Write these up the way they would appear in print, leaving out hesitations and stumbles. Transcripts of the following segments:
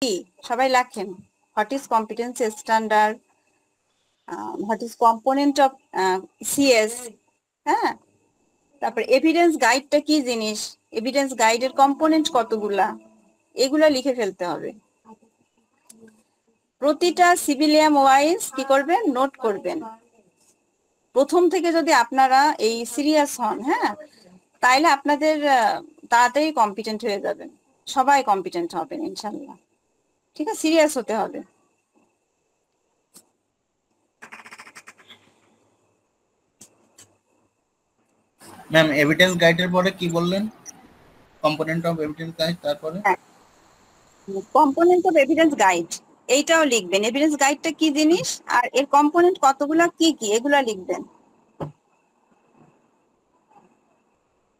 কি সবাই লেখেন, what is competency standard, what is component of CS, হ্যাঁ, তারপর এভিডেন্স গাইডটা কি জিনিস, এভিডেন্স গাইডের কম্পোনেন্ট কতগুলা, এগুলা লিখে ফেলতে হবে। প্রতিটা সিভিলিয়াম ওয়াইজ কি করবেন, নোট করবেন। প্রথম থেকে যদি আপনারা এই সিরিয়াস হন, হ্যাঁ, তাইলে আপনাদের তাড়াতাড়ি কম্পিটেন্ট হয়ে যাবেন, সবাই কম্পিটেন্ট হবেন ইনশাল্লাহ। ঠিক আছে, সিরিয়াস হতে হবে। ম্যাম এভিডেন্স গাইডের পরে কি বললেন? কম্পোনেন্ট অফ এভিডেন্স গাইড, তারপরে কম্পোনেন্ট অফ এভিডেন্স গাইড এইটাও লিখবেন, এভিডেন্স গাইডটা কি জিনিস আর এর কম্পোনেন্ট কতগুলা কি কি এগুলা লিখবেন।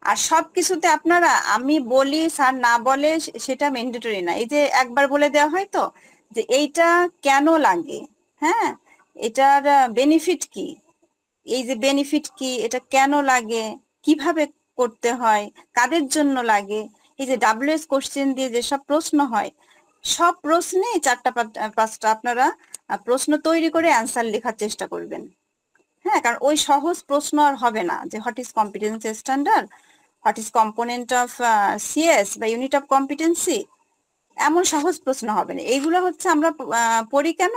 আর সবকিছুতে আপনারা আমি বলি স্যার না বলে সেটা ম্যান্ডেটরি না। এই যে একবার বলে দেওয়া হয় তো যে এইটা কেন লাগে, হ্যাঁ, এটার বেনিফিট কি, এই যে বেনিফিট কি, এটা কেন লাগে, কিভাবে করতে হয়, কাদের জন্য লাগে, এই যে ডাব্লিউএস কোশ্চেন দিয়ে যেসব প্রশ্ন হয়, সব প্রশ্নে 4-5টা আপনারা প্রশ্ন তৈরি করে অ্যান্সার লেখার চেষ্টা করবেন। হ্যাঁ, কারণ ওই সহজ প্রশ্ন আর হবে না যে what is competency standard, what is component of CS বা ইউনিট অফ কম্পিটেন্সি, এমন সহজ প্রশ্ন হবে না। এইগুলো হচ্ছে আমরা পড়ি কেন,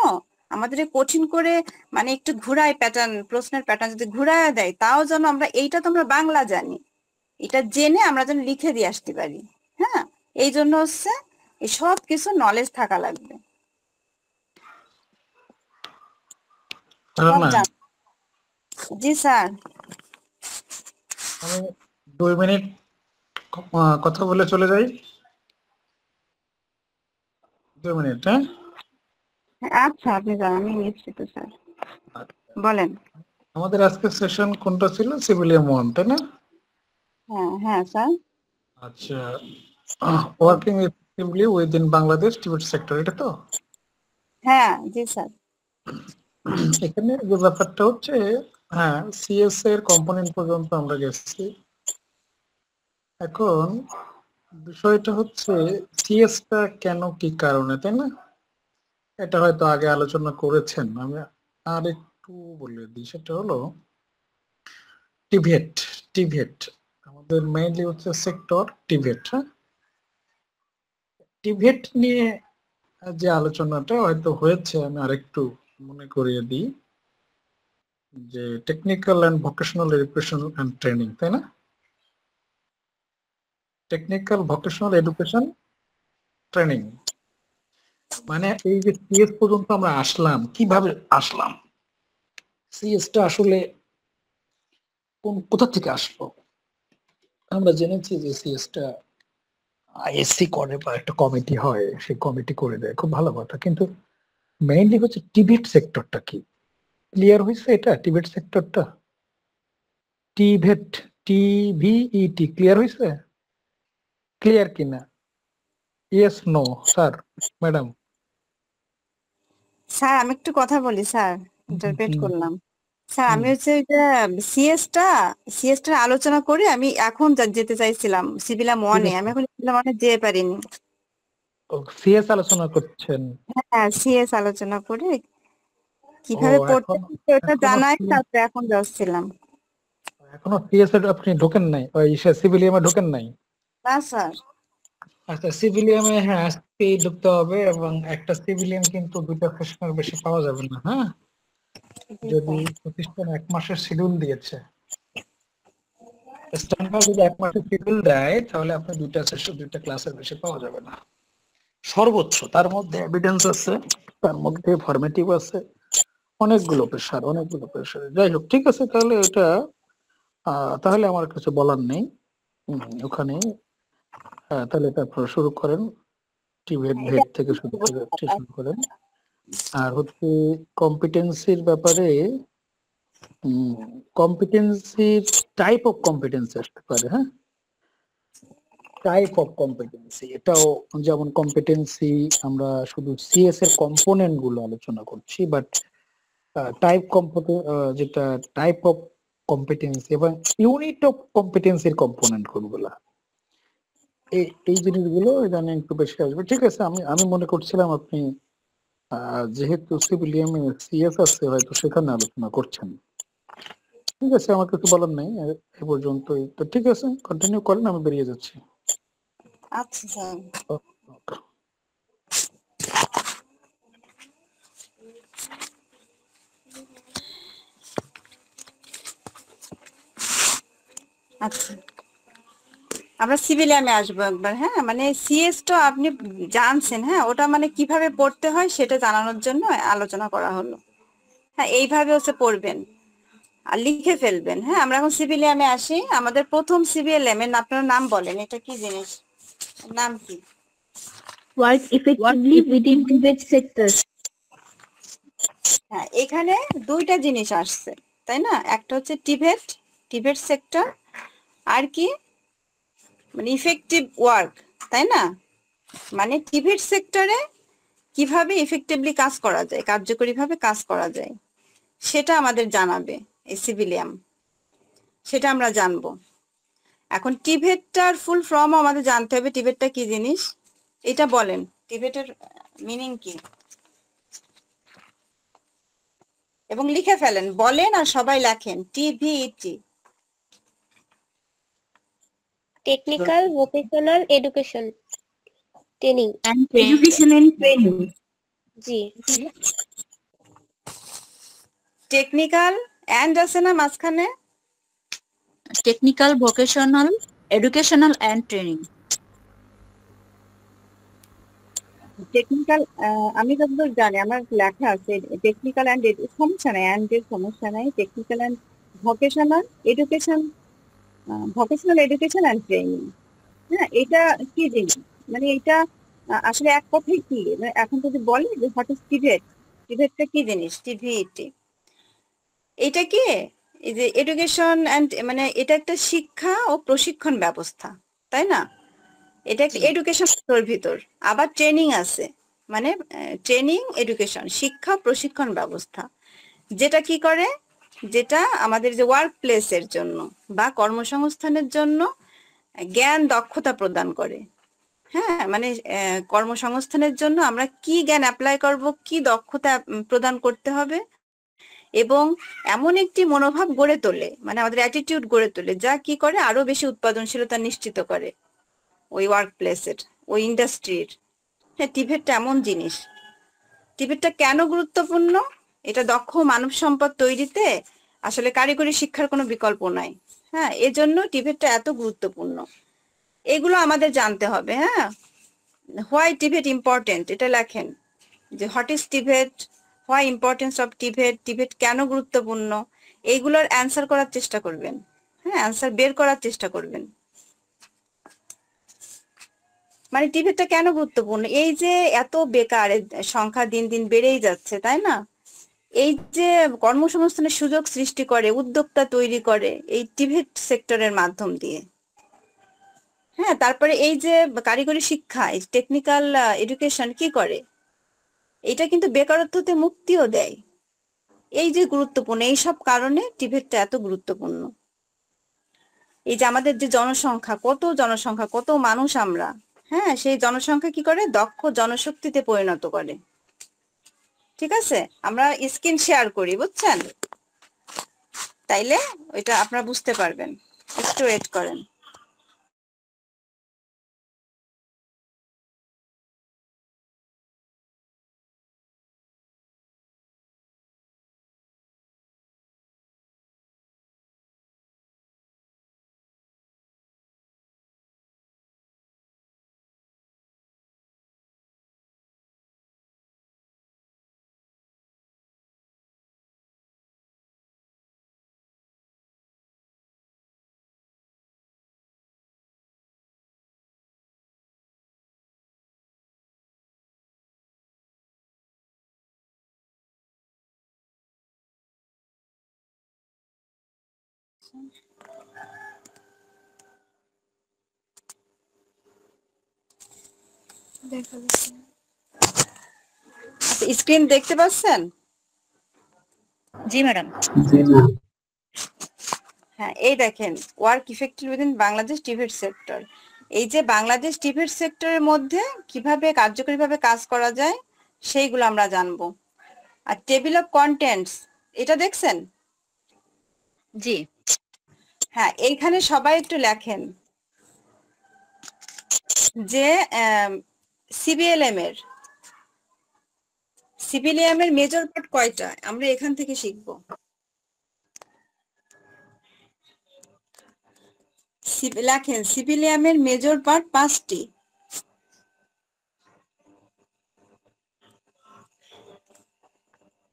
আমাদের কঠিন করে মানে একটু ঘুরায় প্যাটার্ন, প্রশ্নের প্যাটার্ন যদি ঘুরায় দেয়, তাও যেন আমরা এইটা তো আমরা বাংলা জানি, এটা জেনে আমরা যেন লিখে দিয়ে আসতে পারি। হ্যাঁ, এই জন্য হচ্ছে এই সব কিছু নলেজ থাকা লাগবে। জি স্যার। আমি 2 মিনিট কথা বলে চলে যাই। 2 মিনিট। হ্যাঁ, আচ্ছা, আপনি যান, আমি নিশ্চিত স্যার, বলেন। আমাদের আজকের সেশন কোনটা ছিল? সিভিলিয়াম 1, তাই না? হ্যাঁ হ্যাঁ স্যার। আচ্ছা, ওয়ার্কিং এফেক্টিভলি উইদিন বাংলাদেশ টিবেট সেক্টর, এটা তো? হ্যাঁ জি স্যার। এখানে যে ব্যাপারটা হচ্ছে, হ্যাঁ, সিএস এর কম্পোনেন্ট পর্যন্ত আমরা গেছি। এখন বিষয়টা হচ্ছে সিএসটা কেন, কি কারণে, তাই না? এটা হয়তো আগে আলোচনা করেছেন, আমি আর একটু বলে দিই। সেটা হলো টিভেট। টিভেট আমাদের মেইনলি হচ্ছে সেক্টর টিভেট। হ্যাঁ, টিভেট নিয়ে যে আলোচনাটা হয়তো হয়েছে, আমি আরেকটু মনে করিয়ে দিই যে technical and vocational education and training, তাই না? টেকনিক্যাল ভোকেশনাল এডুকেশন ট্রেনিং মানে এই যে সিএস পর্যন্ত আমরা আসলাম, কিভাবে আসলাম, সিএসটা আসলে কোথা থেকে আসলো। আমরা জেনেছি যে সিএসটা আইএসসি করে বা একটা কমিটি হয়, সেই কমিটি করে দেয়, খুব ভালো কথা। কিন্তু মেইনলি হচ্ছে টিবেট সেক্টরটা কি, ক্লিয়ার হয়েছে? এটা টিবেট সেক্টরটা, টিভেট, টিভিইটি, ক্লিয়ার হয়েছে? ক্লিয়ার কিনা? Yes, no, sir, madam? Sir আমি একটু কথা বলি স্যার, ইন্টারপ্রেট করলাম। স্যার আমি হচ্ছে এটা সিএসটা আলোচনা করে আমি এখন যেতে চাইছিলাম সিভিলা মনে, আমি এখন সিভিলা মনে যেতে পারিনি। সিএস আলোচনা করছেন? হ্যাঁ, সিএস আলোচনা করে ও, কিভাবে পড়তে এখন ওটা জানাই, তারপরে এখন যাচ্ছিলাম। এখনো সিএস এর আপনি ঢোকেন নাই, ওই সিভিলিয়ামে ঢোকেন নাই? না স্যার। আচ্ছা, সিভিলিয়ামে হ্যাঁ আজকেই ঢুকতে হবে, এবং একটা সিভিলিয়াম কিন্তু 2টা সেশনের বেশি পাওয়া যাবে না। হ্যাঁ, যদি প্রতিষ্ঠান 1 মাসের শিডিউল দিয়েছে, স্ট্যান্ডার্ড যদি 1 মাসের শিডিউল দেয়, তাহলে আপনি 2টা সেশন 2টা ক্লাসের বেশি পাওয়া যাবে না সর্বোচ্চ। তার মধ্যে এভিডেন্স আছে, তার মধ্যে ফরমেটিভ আছে, অনেকগুলো প্রেশার। যাই হোক, ঠিক আছে, তাহলে এটা তাহলে আমার কিছু বলার নেই ওখানে। তাহলে এটা আপনারা শুরু করেন, টিভেট ভেট থেকে শুরু করেন। আর হচ্ছে কম্পিটেন্সির ব্যাপারে, কম্পিটেন্সির টাইপ অফ কম্পিটেন্সি আসতে পারে। হ্যাঁ, টাইপ অফ কম্পিটেন্সি, এটাও যেমন কম্পিটেন্সি আমরা শুধু সিএস এর কম্পোনেন্ট গুলো আলোচনা করছি, বাট টাইপ যেটা টাইপ অফ কম্পিটেন্সি এবং ইউনিট অফ কম্পিটেন্সির কম্পোনেন্ট কোনগুলা, এই জিনিসগুলো ইদানিং একটু বেশি আসবে। ঠিক আছে, আমি মনে করছিলাম আপনি যেহেতু সিভিলিয়ামে সিএস আছে হয়তো সেখানে আলোচনা করছেন। ঠিক আছে, আমার কিছু বলার নেই এ পর্যন্তই। তো ঠিক আছে, কন্টিনিউ করেন, আমি বেরিয়ে যাচ্ছি। আচ্ছা স্যার। ওকে। আচ্ছা, আমরা সিভিলিয়ামে আসবো একবার। হ্যাঁ, মানে সিএস তো আপনি জানছেন, হ্যাঁ, ওটা মানে কিভাবে পড়তে হয় সেটা জানানোর জন্য আলোচনা করা হলো। হ্যাঁ, এইভাবে হচ্ছে পড়বেন আর লিখে ফেলবেন। হ্যাঁ, আমরা এখন সিভিলিয়ামে আসি। আমাদের প্রথম সিভিলিয়াম এর আপনার নাম বলেন, এটা কি জিনিস, নাম কি? Work effectively within TVET sector. হ্যাঁ, এখানে দুইটা জিনিস আসছে, তাই না? একটা হচ্ছে টিভেট, টিভেট সেক্টর, আর কি মানে ইফেক্টিভ ওয়ার্ক, তাই না? মানে টিভেট সেক্টরে কিভাবে ইফেক্টিভলি কাজ করা যায়, কার্যকরীভাবে কাজ করা যায়, সেটা আমাদের জানাবে এই সিভিলিয়াম, সেটা আমরা জানবো। এখন টিভেটটার ফুল ফর্ম আমাদের জানতে হবে, টিভেটটা কি জিনিস এটা বলেন, টিভেটের মিনিং কি, এবং লিখে ফেলেন, বলেন আর সবাই লেখেন TVET. Technical vocational education training. and education and training. G, technical and আছে না মাঝখানে? Technical, vocational, educational and training. Technical, আমি যতদূর জানি আমার লেখা আছে টেকনিক্যাল অ্যান্ড, সমস্যা নাই, অ্যান্ড এর সমস্যা নাই, technical and vocational education, vocational education and training. হ্যাঁ, এটা কি জিনিস, মানে এটা আসলে এক কথায় কি, মানে এখন যদি বলে যে হোয়াট ইজ টিভেট, টিভেটটা কি জিনিস, টিভিইটি এটা কি, এই যে এডুকেশন অ্যান্ড, মানে এটা একটা শিক্ষা ও প্রশিক্ষণ ব্যবস্থা, তাই না? এটা একটা এডুকেশন ভিতর, আবার ট্রেনিং আছে, মানে ট্রেনিং এডুকেশন, শিক্ষা প্রশিক্ষণ ব্যবস্থা, যেটা কি করে, যেটা আমাদের যে ওয়ার্ক প্লেসের জন্য বা কর্মসংস্থানের জন্য জ্ঞান দক্ষতা প্রদান করে। হ্যাঁ, মানে কর্মসংস্থানের জন্য আমরা কি জ্ঞান অ্যাপ্লাই করব, কি দক্ষতা প্রদান করতে হবে, এবং এমন একটি মনোভাব গড়ে তোলে, মানে আমাদের অ্যাটিটিউড গড়ে তোলে, যা কি করে আরো বেশি উৎপাদনশীলতা নিশ্চিত করে ওই ওয়ার্ক প্লেসের, ওই ইন্ডাস্ট্রির। হ্যাঁ, টিভেটটা এমন জিনিস। টিভেটটা কেন গুরুত্বপূর্ণ? এটা দক্ষ মানব সম্পদ তৈরিতে আসলে কারিগরি শিক্ষার কোনো বিকল্প নাই। হ্যাঁ, এজন্য টিভেটটা এত গুরুত্বপূর্ণ। এগুলো আমাদের জানতে হবে। হ্যাঁ, হোয়াই টিভেট ইম্পর্টেন্ট এটা লেখেন, যে what is TVET, why importance of TVET, TVET কেন গুরুত্বপূর্ণ, এইগুলোর অ্যান্সার করার চেষ্টা করবেন। হ্যাঁ, অ্যান্সার বের করার চেষ্টা করবেন। মানে টিভেটটা কেন গুরুত্বপূর্ণ, এই যে এত বেকার সংখ্যা দিন দিন বেড়েই যাচ্ছে, তাই না? এই যে কর্মসংস্থানের সুযোগ সৃষ্টি করে, উদ্যোক্তা তৈরি করে এই টিভেট সেক্টরের মাধ্যম দিয়ে। হ্যাঁ, তারপরে এই যে কারিগরি শিক্ষা, টেকনিক্যাল এডুকেশন কি করে, এটা কিন্তু বেকারত্বতে মুক্তিও দেয়। এই যে গুরুত্বপূর্ণ, এই সব কারণে টিভেটটা এত গুরুত্বপূর্ণ। এই যে আমাদের যে জনসংখ্যা, কত মানুষ আমরা, হ্যাঁ, সেই জনসংখ্যা কি করে, দক্ষ জনশক্তিতে পরিণত করে। ঠিক আছে, আমরা স্ক্রিন শেয়ার করি, বুঝছেন? তাইলে ওইটা আপনারা বুঝতে পারবেন, একটু ওয়েট করেন। স্ক্রিন দেখতে পাচ্ছেন? জি ম্যাডাম। হ্যাঁ, এই দেখেন, work effective within Bangladesh TVET sector. এই যে বাংলাদেশ টিভেট সেক্টরের মধ্যে কিভাবে কার্যকরীভাবে কাজ করা যায় সেইগুলো আমরা জানবো। আর টেবিল অফ কন্টেন্টস এটা দেখছেন? জি। হ্যাঁ, এইখানে সবাই একটু লেখেন যে সিবিএলএম এর মেজর পার্ট কয়টা, আমরা এখান থেকে শিখবো। লেখেন সিবিএলএম এর মেজর পার্ট 5টি।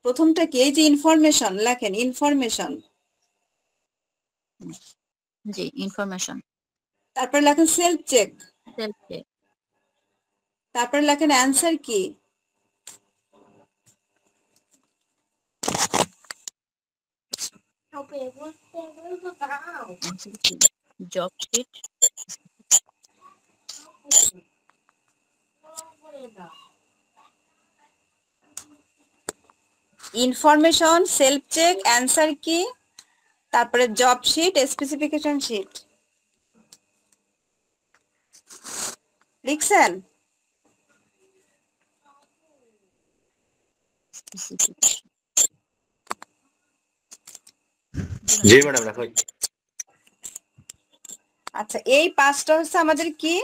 প্রথমটা কি? এই যে ইনফরমেশন, লেখেন ইনফরমেশন। জি, ইনফরমেশন। তারপর লেখেন সেলফ চেক। Self check. তারপর লেখেন answer key. Job sheet. Information, self check, answer key, তারপরে জব শিট, স্পেসিফিকেশন শিট। লিখছেন? জি ম্যাডাম রাখো। আচ্ছা, এই 5টা হচ্ছে আমাদের কি?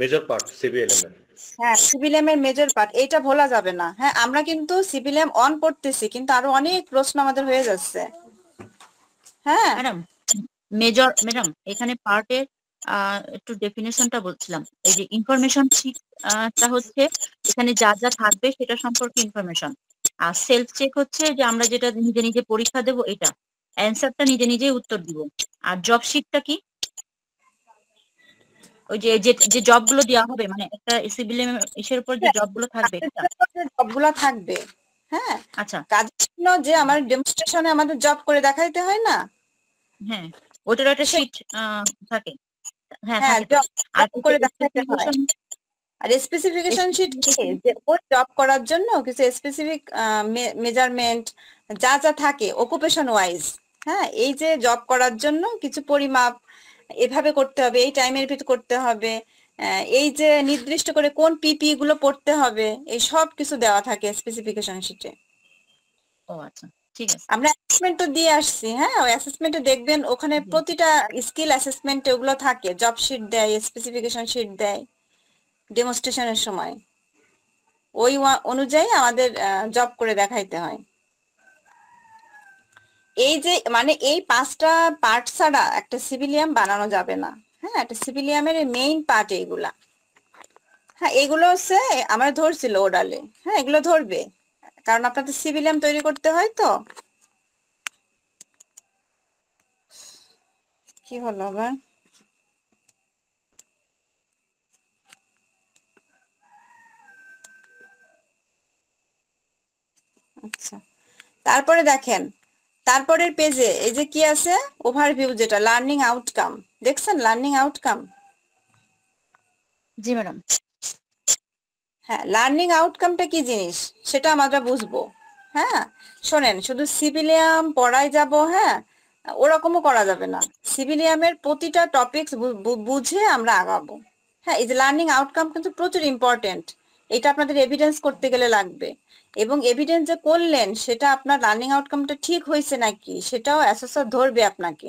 মেজর পার্ট সিবিএলএম এর। হ্যাঁ, সিভিলিয়াম এর মেজর পার্ট, এইটা ভোলা যাবে না। হ্যাঁ, আমরা কিন্তু সিভিলিয়াম অন করতেছি, কিন্তু আরো অনেক প্রশ্ন আমাদের হয়ে যাচ্ছে। হ্যাঁ ম্যাডাম ম্যাডাম এখানে পার্টের একটু ডেফিনেশনটা বলছিলাম। এই যে ইনফরমেশন শিটটা হচ্ছে এখানে যা যা থাকবে সেটা সম্পর্কে ইনফরমেশন। আর সেলফ চেক হচ্ছে যে আমরা যেটা নিজে নিজে পরীক্ষা দেব, এটা অ্যান্সারটা নিজে নিজেই উত্তর দিব। আর জব শিটটা কি? ওই যে যে জবগুলো দেওয়া হবে, মানে একটা সিভিলিয়াম এর উপর যে জবগুলো থাকবে এটা। সবগুলা থাকবে। হ্যাঁ, আচ্ছা, কাজের জন্য যে আমার ডেমনস্ট্রেশনে আমাদের জব করে দেখাইতে হয় না? হ্যাঁ, ওটার একটা শিট থাকে। হ্যাঁ, হ্যাঁ, থাকে তো। জব আর করে দেখাইতে হয়। স্পেসিফিকেশন। আর স্পেসিফিকেশন শিট কি? যে ওই জব করার জন্য কিছু স্পেসিফিক মেজারমেন্ট যা যা থাকে অকুপেশন ওয়াইজ। হ্যাঁ, এই যে জব করার জন্য কিছু পরিমাপ এভাবে করতে হবে, এই টাইমের ভিতর করতে হবে, এই যে নির্দিষ্ট করে কোন পিপি গুলো পড়তে হবে, এই সব কিছু দেওয়া থাকে স্পেসিফিকেশন শিটে। ও আচ্ছা, ঠিক আছে। আমরা অ্যাসেসমেন্ট তো দিয়ে আসছি। হ্যাঁ, ওই অ্যাসেসমেন্টে দেখবেন ওখানে প্রতিটা স্কিল অ্যাসেসমেন্ট ওগুলো থাকে, জব শিট দেয়, স্পেসিফিকেশন শিট দেয় ডেমনস্ট্রেশনের সময়। ওই অনুযায়ী আমাদের জব করে দেখাইতে হয়। এই যে মানে এই 5টা পার্ট ছাড়া একটা সিভিলিয়াম বানানো যাবে না। হ্যাঁ, একটা সিভিলিয়ামের মেইন পার্ট এইগুলা। হ্যাঁ, এগুলো হচ্ছে আমরা ধরছিল ওডালে। হ্যাঁ, এগুলো ধরবে, কারণ আপনাদের সিভিলিয়াম তৈরি করতে হয় তো। কি হলো আবার? আচ্ছা, তারপরে দেখেন তারপরের পেজে এই যে কি আছে, ওভারভিউ, যেটা লার্নিং আউটকাম। দেখছেন লার্নিং আউটকাম? জি ম্যাডাম। হ্যাঁ, লার্নিং আউটকামটা কি জিনিস সেটা আমরা বুঝবো। হ্যাঁ, শোনেন, শুধু সিভিলিয়াম পড়াই যাব, হ্যাঁ, ওরকমও করা যাবে না। সিভিলিয়ামের প্রতিটা টপিকস বুঝে আমরা আগাবো। হ্যাঁ, এই যে লার্নিং আউটকাম কিন্তু প্রচুর ইম্পর্টেন্ট। এটা আপনাদের এভিডেন্স করতে গেলে লাগবে, এবং এভিডেন্স যে করলেন সেটা আপনার লার্নিং আউটকামটা ঠিক হয়েছে নাকি সেটাও অ্যাসেসর ধরবে আপনাকে।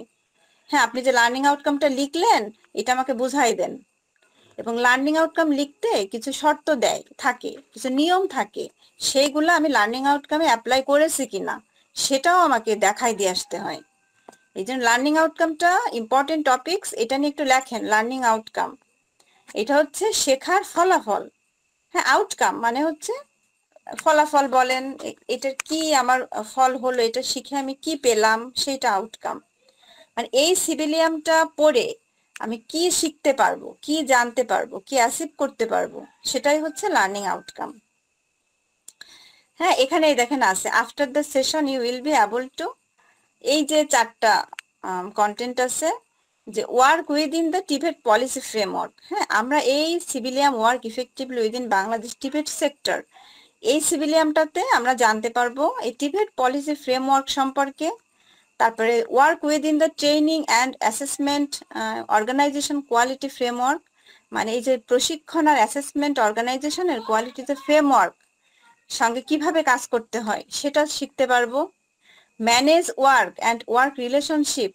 হ্যাঁ, আপনি যে লার্নিং আউটকামটা লিখলেন এটা আমাকে বুঝাই দেন। এবং লার্নিং আউটকাম লিখতে কিছু শর্ত দেয় থাকে, কিছু নিয়ম থাকে, সেইগুলো আমি লার্নিং আউটকামে অ্যাপ্লাই করেছি কিনা সেটাও আমাকে দেখাই দিয়ে আসতে হয়। এই জন্য লার্নিং আউটকামটা ইম্পর্টেন্ট টপিকস, এটা নিয়ে একটু লেখেন। লার্নিং আউটকাম এটা হচ্ছে শেখার ফলাফল। হ্যাঁ, আউটকাম মানে হচ্ছে ফলাফল বলেন, এটার কি আমার ফল হলো, এটা শিখে আমি কি পেলাম, সেটা আউটকাম। মানে এই সিভিলিয়ামটা পড়ে আমি কি শিখতে পারবো, কি জানতে পারবো, কি অ্যাচিভ করতে পারবো, সেটাই হচ্ছে লার্নিং আউটকাম। হ্যাঁ, এখানে দেখেন আছে, after the session you will be able to, এই যে 4টা কন্টেন্ট আছে, যে ওয়ার্ক উইদিন দ্য টিবেট পলিসি ফ্রেমওয়ার্ক। হ্যাঁ, আমরা এই সিভিলিয়াম ওয়ার্ক ইফেক্টিভলি উইদিন বাংলাদেশ টিবেট সেক্টর, এই সিভিলিয়ামটাতে আমরা জানতে পারবো এই টিবেট পলিসি ফ্রেমওয়ার্ক সম্পর্কে। তারপরে work within the training and assessment organisation quality framework, মানে এই যে প্রশিক্ষণ আর অ্যাসেসমেন্ট অর্গানাইজেশনের কোয়ালিটি যে ফ্রেমওয়ার্ক সঙ্গে কিভাবে কাজ করতে হয় সেটা শিখতে পারবো। Manage work and work relationship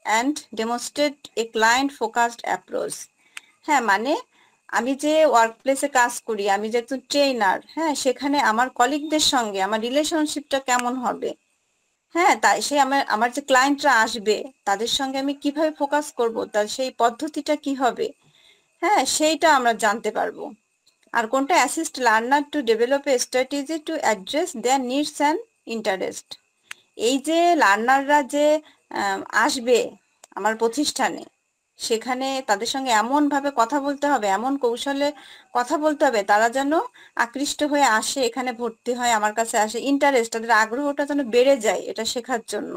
and demonstrate a client focused approach. হ্যাঁ, মানে আমি যে ওয়ার্ক প্লেসে কাজ করি, আমি যে একজন ট্রেনার, হ্যাঁ, সেখানে আমার কলিগদের সঙ্গে আমার রিলেশনশিপটা কেমন হবে, হ্যাঁ, তাই সে আমার যে ক্লায়েন্টরা আসবে তাদের সঙ্গে আমি কিভাবে ফোকাস করব, তার সেই পদ্ধতিটা কি হবে, হ্যাঁ, সেইটা আমরা জানতে পারবো। আর কোনটা assist learner to develop a strategy to address their needs and interest. এই যে লার্নাররা যে আসবে আমার প্রতিষ্ঠানে, সেখানে তাদের সঙ্গে এমন ভাবে কথা বলতে হবে, এমন কৌশলে কথা বলতে হবে তারা যেন আকৃষ্ট হয়ে আসে, এখানে ভর্তি হয়, আমার কাছে আসে, ইন্টারেস্ট, তাদের আগ্রহটা যেন বেড়ে যায় এটা শেখার জন্য।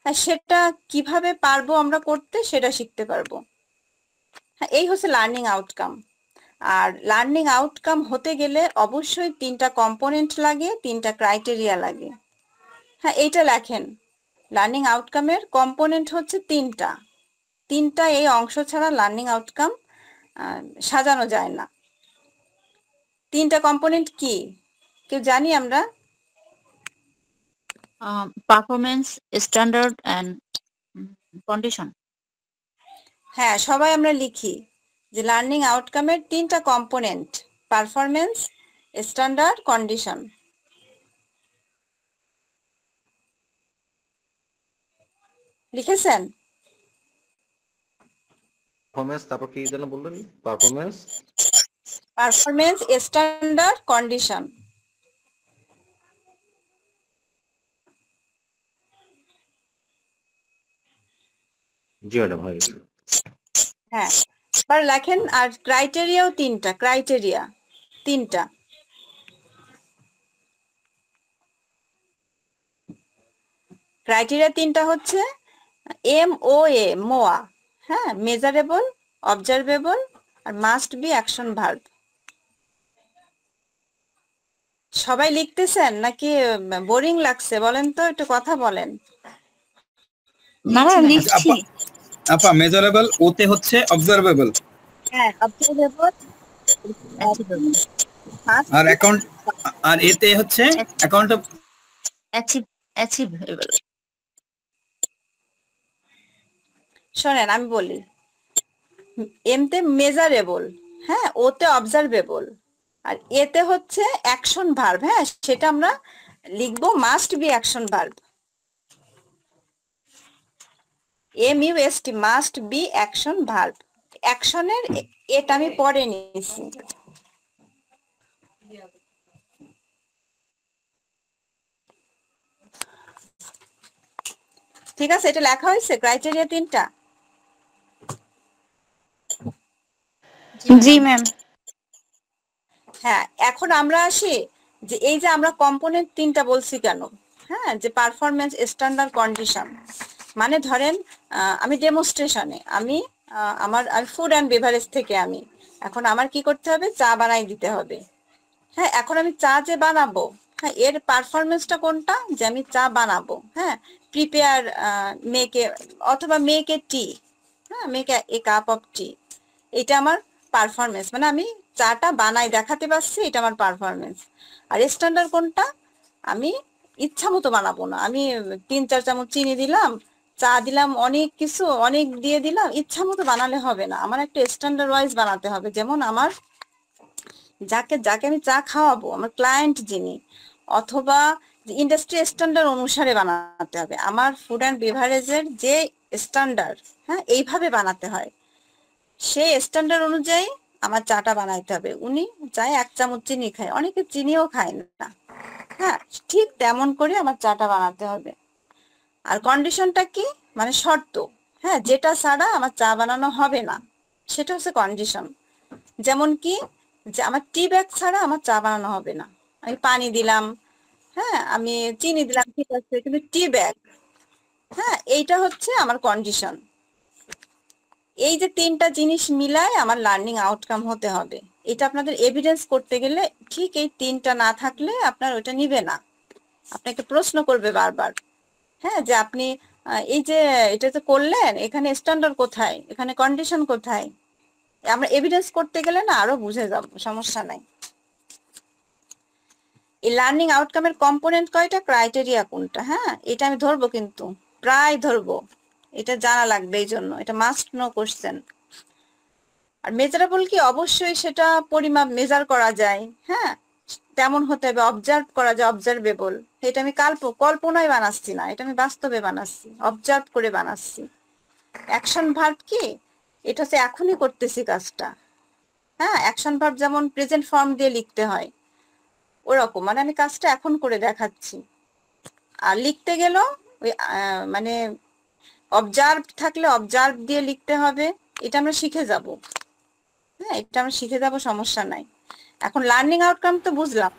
হ্যাঁ, সেটা কিভাবে পারবো আমরা করতে, সেটা শিখতে পারবো। হ্যাঁ, এই হচ্ছে learning outcome. Are learning outcome হতে গেলে অবশ্যই 3টা কম্পোনেন্ট লাগে, 3টা ক্রাইটেরিয়া লাগে। হ্যাঁ, এইটা লেখেন, লার্নিং আউটকামের কম্পোনেন্ট হচ্ছে 3টা। এই অংশ ছাড়া লার্নিং আউটকাম সাজানো যায় না। 3টা কম্পোনেন্ট কি কেউ জানি আমরা? Performance, standard and condition. হ্যাঁ, সবাই আমরা লিখি যে লার্নিং আউটকামের 3টা কম্পোনেন্ট, পারফরমেন্স, স্ট্যান্ডার্ড, কন্ডিশন। লিখেছেন? পারফরমেন্স, তারপর কি যেন বললেন? Performance, standard, condition. জি ম্যাডাম হয়ে গেছে। হ্যাঁ, এবার লেখেন। আর ক্রাইটেরিয়াও 3টা, ক্রাইটেরিয়া 3টা। ক্রাইটেরিয়া 3টা হচ্ছে MOA, মোয়া, হ্যাঁ, মেজারেবল, অবজারভেবল আর মাস্ট বি অ্যাকশন ভার্ব। সবাই লিখতেছেন নাকি বোরিং লাগছে? বলেন তো, একটু কথা বলেন। না না, লিখছি না। লিখছি। আপা মেজারেবল ওতে হচ্ছে অবজারভেবল, হ্যাঁ, অবজারভেবল আর অ্যাকাউন্ট, আর এতে হচ্ছে অ্যাকাউন্ট অ্যাচিভেবল। শোনেন আমি বলি, এমতে মেজারেবল, হ্যাঁ, ওতে অবজারভেবল, আর এতে হচ্ছে অ্যাকশন ভার্ব। হ্যাঁ, সেটা আমরা লিখবো must be action verb, MUST, must be action verb. অ্যাকশনের এটা আমি পরে নিয়েছি। ঠিক আছে, এটা লেখা হয়েছে ক্রাইটেরিয়া 3টা। জি ম্যাম। হ্যাঁ, এখন আমরা আসি যে এই যে আমরা কম্পোনেন্ট 3টা বলছি কেন, হ্যাঁ, যে পারফরমেন্স, স্ট্যান্ডার্ড, কন্ডিশন। মানে ধরেন আমি ডেমনস্ট্রেশনে, আমি আমার ফুড অ্যান্ড বেভারেজ থেকে আমি এখন আমার কি করতে হবে, চা বানাই দিতে হবে। হ্যাঁ, এখন আমি চা যে বানাবো, হ্যাঁ, এর পারফরমেন্সটা কোনটা, যে আমি চা বানাবো, হ্যাঁ, প্রিপেয়ার, মেক এ, অথবা মেক এ টি, হ্যাঁ, মেক এ কাপ অফ টি, এটা আমার পারফরমেন্স, মানে আমি চাটা বানাই দেখাতে পারছি, এটা আমার পারফরমেন্স। আর স্ট্যান্ডার্ড কোনটা, আমি ইচ্ছা মতো বানাবো না, আমি 3-4 চামচ চিনি দিলাম, চা দিলাম, অনেক কিছু অনেক দিয়ে দিলাম, ইচ্ছা মতো বানালে হবে না, আমার একটা স্ট্যান্ডার্ড ওয়াইজ বানাতে হবে। যেমন আমার যাকে যাকে আমি চা খাওয়াবো, আমার ক্লায়েন্ট যিনি, অথবা ইন্ডাস্ট্রি স্ট্যান্ডার্ড অনুসারে বানাতে হবে। আমার ফুড অ্যান্ড বেভারেজের যে স্ট্যান্ডার্ড, হ্যাঁ, এইভাবে বানাতে হয়, সেই স্ট্যান্ডার্ড অনুযায়ী আমার চাটা বানাইতে হবে। উনি চায় 1 চামচ চিনি খায়, অনেকে চিনিও খায় না, হ্যাঁ, ঠিক তেমন করে আমার চাটা বানাতে হবে। আর কন্ডিশনটা কি, মানে শর্ত, হ্যাঁ, যেটা ছাড়া আমার চা বানানো হবে না, সেটা হচ্ছে কন্ডিশন। যেমন কি, যে আমার টি ব্যাগ ছাড়া আমার চা বানানো হবে না। আমি পানি দিলাম, হ্যাঁ, আমি চিনি দিলাম, ঠিক আছে, কিন্তু টি ব্যাগ, হ্যাঁ, এইটা হচ্ছে আমার কন্ডিশন। এই যে 3টা জিনিস মিলায় আমার লার্নিং আউটকাম হতে হবে। এটা আপনাদের এভিডেন্স করতে গেলে ঠিক এই 3টা না থাকলে আপনার ওইটা নিবে না, আপনাকে প্রশ্ন করবে বারবার, হ্যাঁ, যে আপনি এই যে এটা তো করলেন, এখানে স্ট্যান্ডার্ড কোথায়, এখানে কন্ডিশন কোথায়, আমরা এভিডেন্স করতে গেলে না আরো বুঝে যাব, সমস্যা নাই। এই লার্নিং আউটকামের কম্পোনেন্ট কয়টা, ক্রাইটেরিয়া কোনটা, হ্যাঁ এটা আমি ধরবো, কিন্তু প্রায় ধরবো, এটা জানা লাগবে, এই জন্য এটা মাস্ট নো কোশ্চেন। আর মেজারেবল কি, অবশ্যই সেটা পরিমাপ মেজার করা যায়, হ্যাঁ তেমন হতে হবে, অবজার্ভ করা যায়, অবজারভেবল। এটা আমি কল্পনায় বানাচ্ছি না, এটা আমি বাস্তবে বানাচ্ছি, অবজার্ভ করে বানাচ্ছি। অ্যাকশন ভার্ব কি, এটা হচ্ছে এখনই করতেছি কাজটা, হ্যাঁ অ্যাকশন ভার্ব যেমন প্রেজেন্ট ফর্ম দিয়ে লিখতে হয় ওরকম, মানে আমি কাজটা এখন করে দেখাচ্ছি। আর লিখতে গেলেও ওই মানে অবজার্ভ থাকলে অবজার্ভ দিয়ে লিখতে হবে, এটা আমরা শিখে যাব, হ্যাঁ এটা আমরা শিখে যাব, সমস্যা নাই। এখন লার্নিং আউটকাম তো বুঝলাম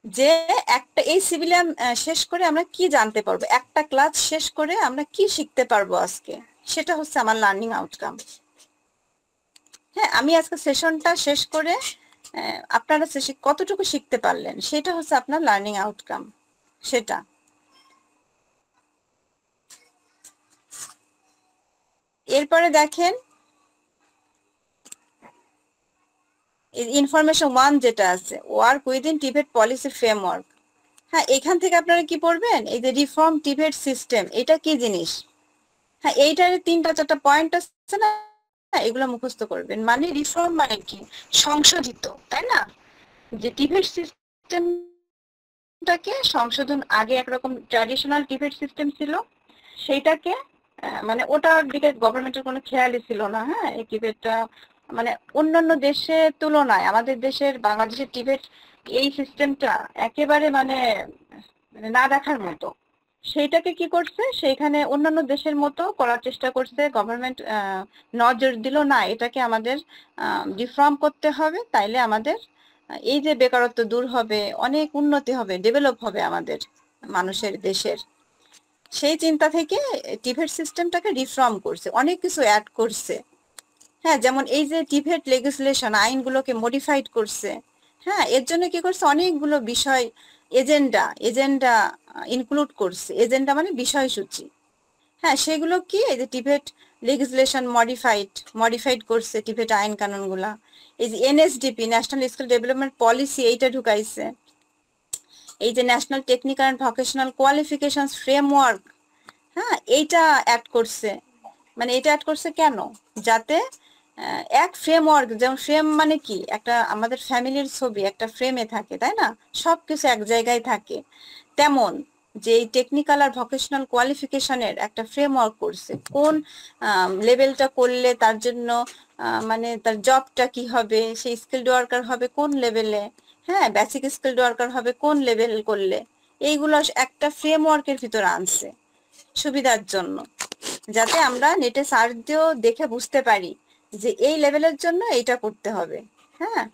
যে একটা এই সিভিলিয়ান শেষ করে আমরা কি জানতে পারবো, একটা ক্লাস শেষ করে আমরা কি শিখতে পারবো আজকে, সেটা হচ্ছে আমার লার্নিং আউটকাম। হ্যাঁ আমি আজকে সেশনটা শেষ করে আপনারা কতটুকু শিখতে পারলেন, সেটা হচ্ছে আপনার লার্নিং আউটকাম। সেটা এরপরে দেখেন ইনফরমেশন 1 যেটা আছে, work within Tibet policy framework. হ্যাঁ এখান থেকে আপনারা কি পড়বেন, এই যে রিফর্ম টিবেট সিস্টেম, এটা কি জিনিস, হ্যাঁ এইটার 3-4টা পয়েন্ট আছে না, এগুলো মুখস্থ করবেন। মানে রিফর্ম মানে কি, সংশোধিত, তাই না, যে টিবেট সিস্টেমটাকে সংশোধন, আগে একরকম ট্র্যাডিশনাল টিবেট সিস্টেম ছিল, সেইটাকে মানে ওটার দিকে গভর্নমেন্টের কোনো খেয়ালই ছিল না, হ্যাঁ এই টিবেটটা মানে অন্যান্য দেশের তুলনায় আমাদের দেশের, বাংলাদেশের টিবেট এই সিস্টেমটা একেবারে মানে না দেখার মতো। সেইটাকে কি করছে, সেইখানে অন্যান্য দেশের মতো করার চেষ্টা করছে গভর্নমেন্ট, নজর দিল না এটাকে আমাদের রিফর্ম করতে হবে, তাইলে আমাদের এই যে বেকারত্ব দূর হবে, অনেক উন্নতি হবে, ডেভেলপ হবে আমাদের মানুষের, দেশের। সেই চিন্তা থেকে টিভেট সিস্টেমটাকে রিফর্ম করছে, অনেক কিছু অ্যাড করছে, হ্যাঁ যেমন এই যে টিভেট লেজিসলেশন, আইনগুলোকে মডিফাইড করছে, হ্যাঁ এর জন্য কি করছে, অনেকগুলো বিষয় এজেন্ডা ইনক্লুড করছে, এজেন্ডা মানে বিষয়সূচি, হ্যাঁ সেগুলো কি, এই যে টিভেট লেজিসলেশন মডিফাইড করছে, টিভেট আইন কানুনগুলা। এই যে এনএসডিপি, ন্যাশনাল স্কিল ডেভেলপমেন্ট পলিসি, এইটা ঢুকাইছে। এই যে national technical and vocational qualification framework, হ্যাঁ এইটা অ্যাড করছে। মানে এটা অ্যাড করছে কেন, যাতে এক ফ্রেমওয়ার্ক, যেমন ফ্রেম মানে কি, একটা আমাদের ফ্যামিলির ছবি একটা ফ্রেমে থাকে, তাই না, সবকিছু এক জায়গায় থাকে, তেমন যে এই টেকনিক্যাল আর ভোকেশনাল কোয়ালিফিকেশনের একটা ফ্রেমওয়ার্ক করছে, কোন লেভেলটা করলে তার জন্য মানে তার জবটা কি হবে, সেই স্কিলড ওয়ার্কার হবে কোন লেভেলে, হ্যাঁ বেসিক স্কিলড ওয়ার্কার হবে কোন লেভেল করলে, এইগুলো একটা ফ্রেমওয়ার্কের ভিতরে আনছে সুবিধার জন্য, যাতে আমরা নেটে সার্চ দিয়েও দেখে বুঝতে পারি যে এই লেভেলের জন্য এইটা করতে হবে, হ্যাঁ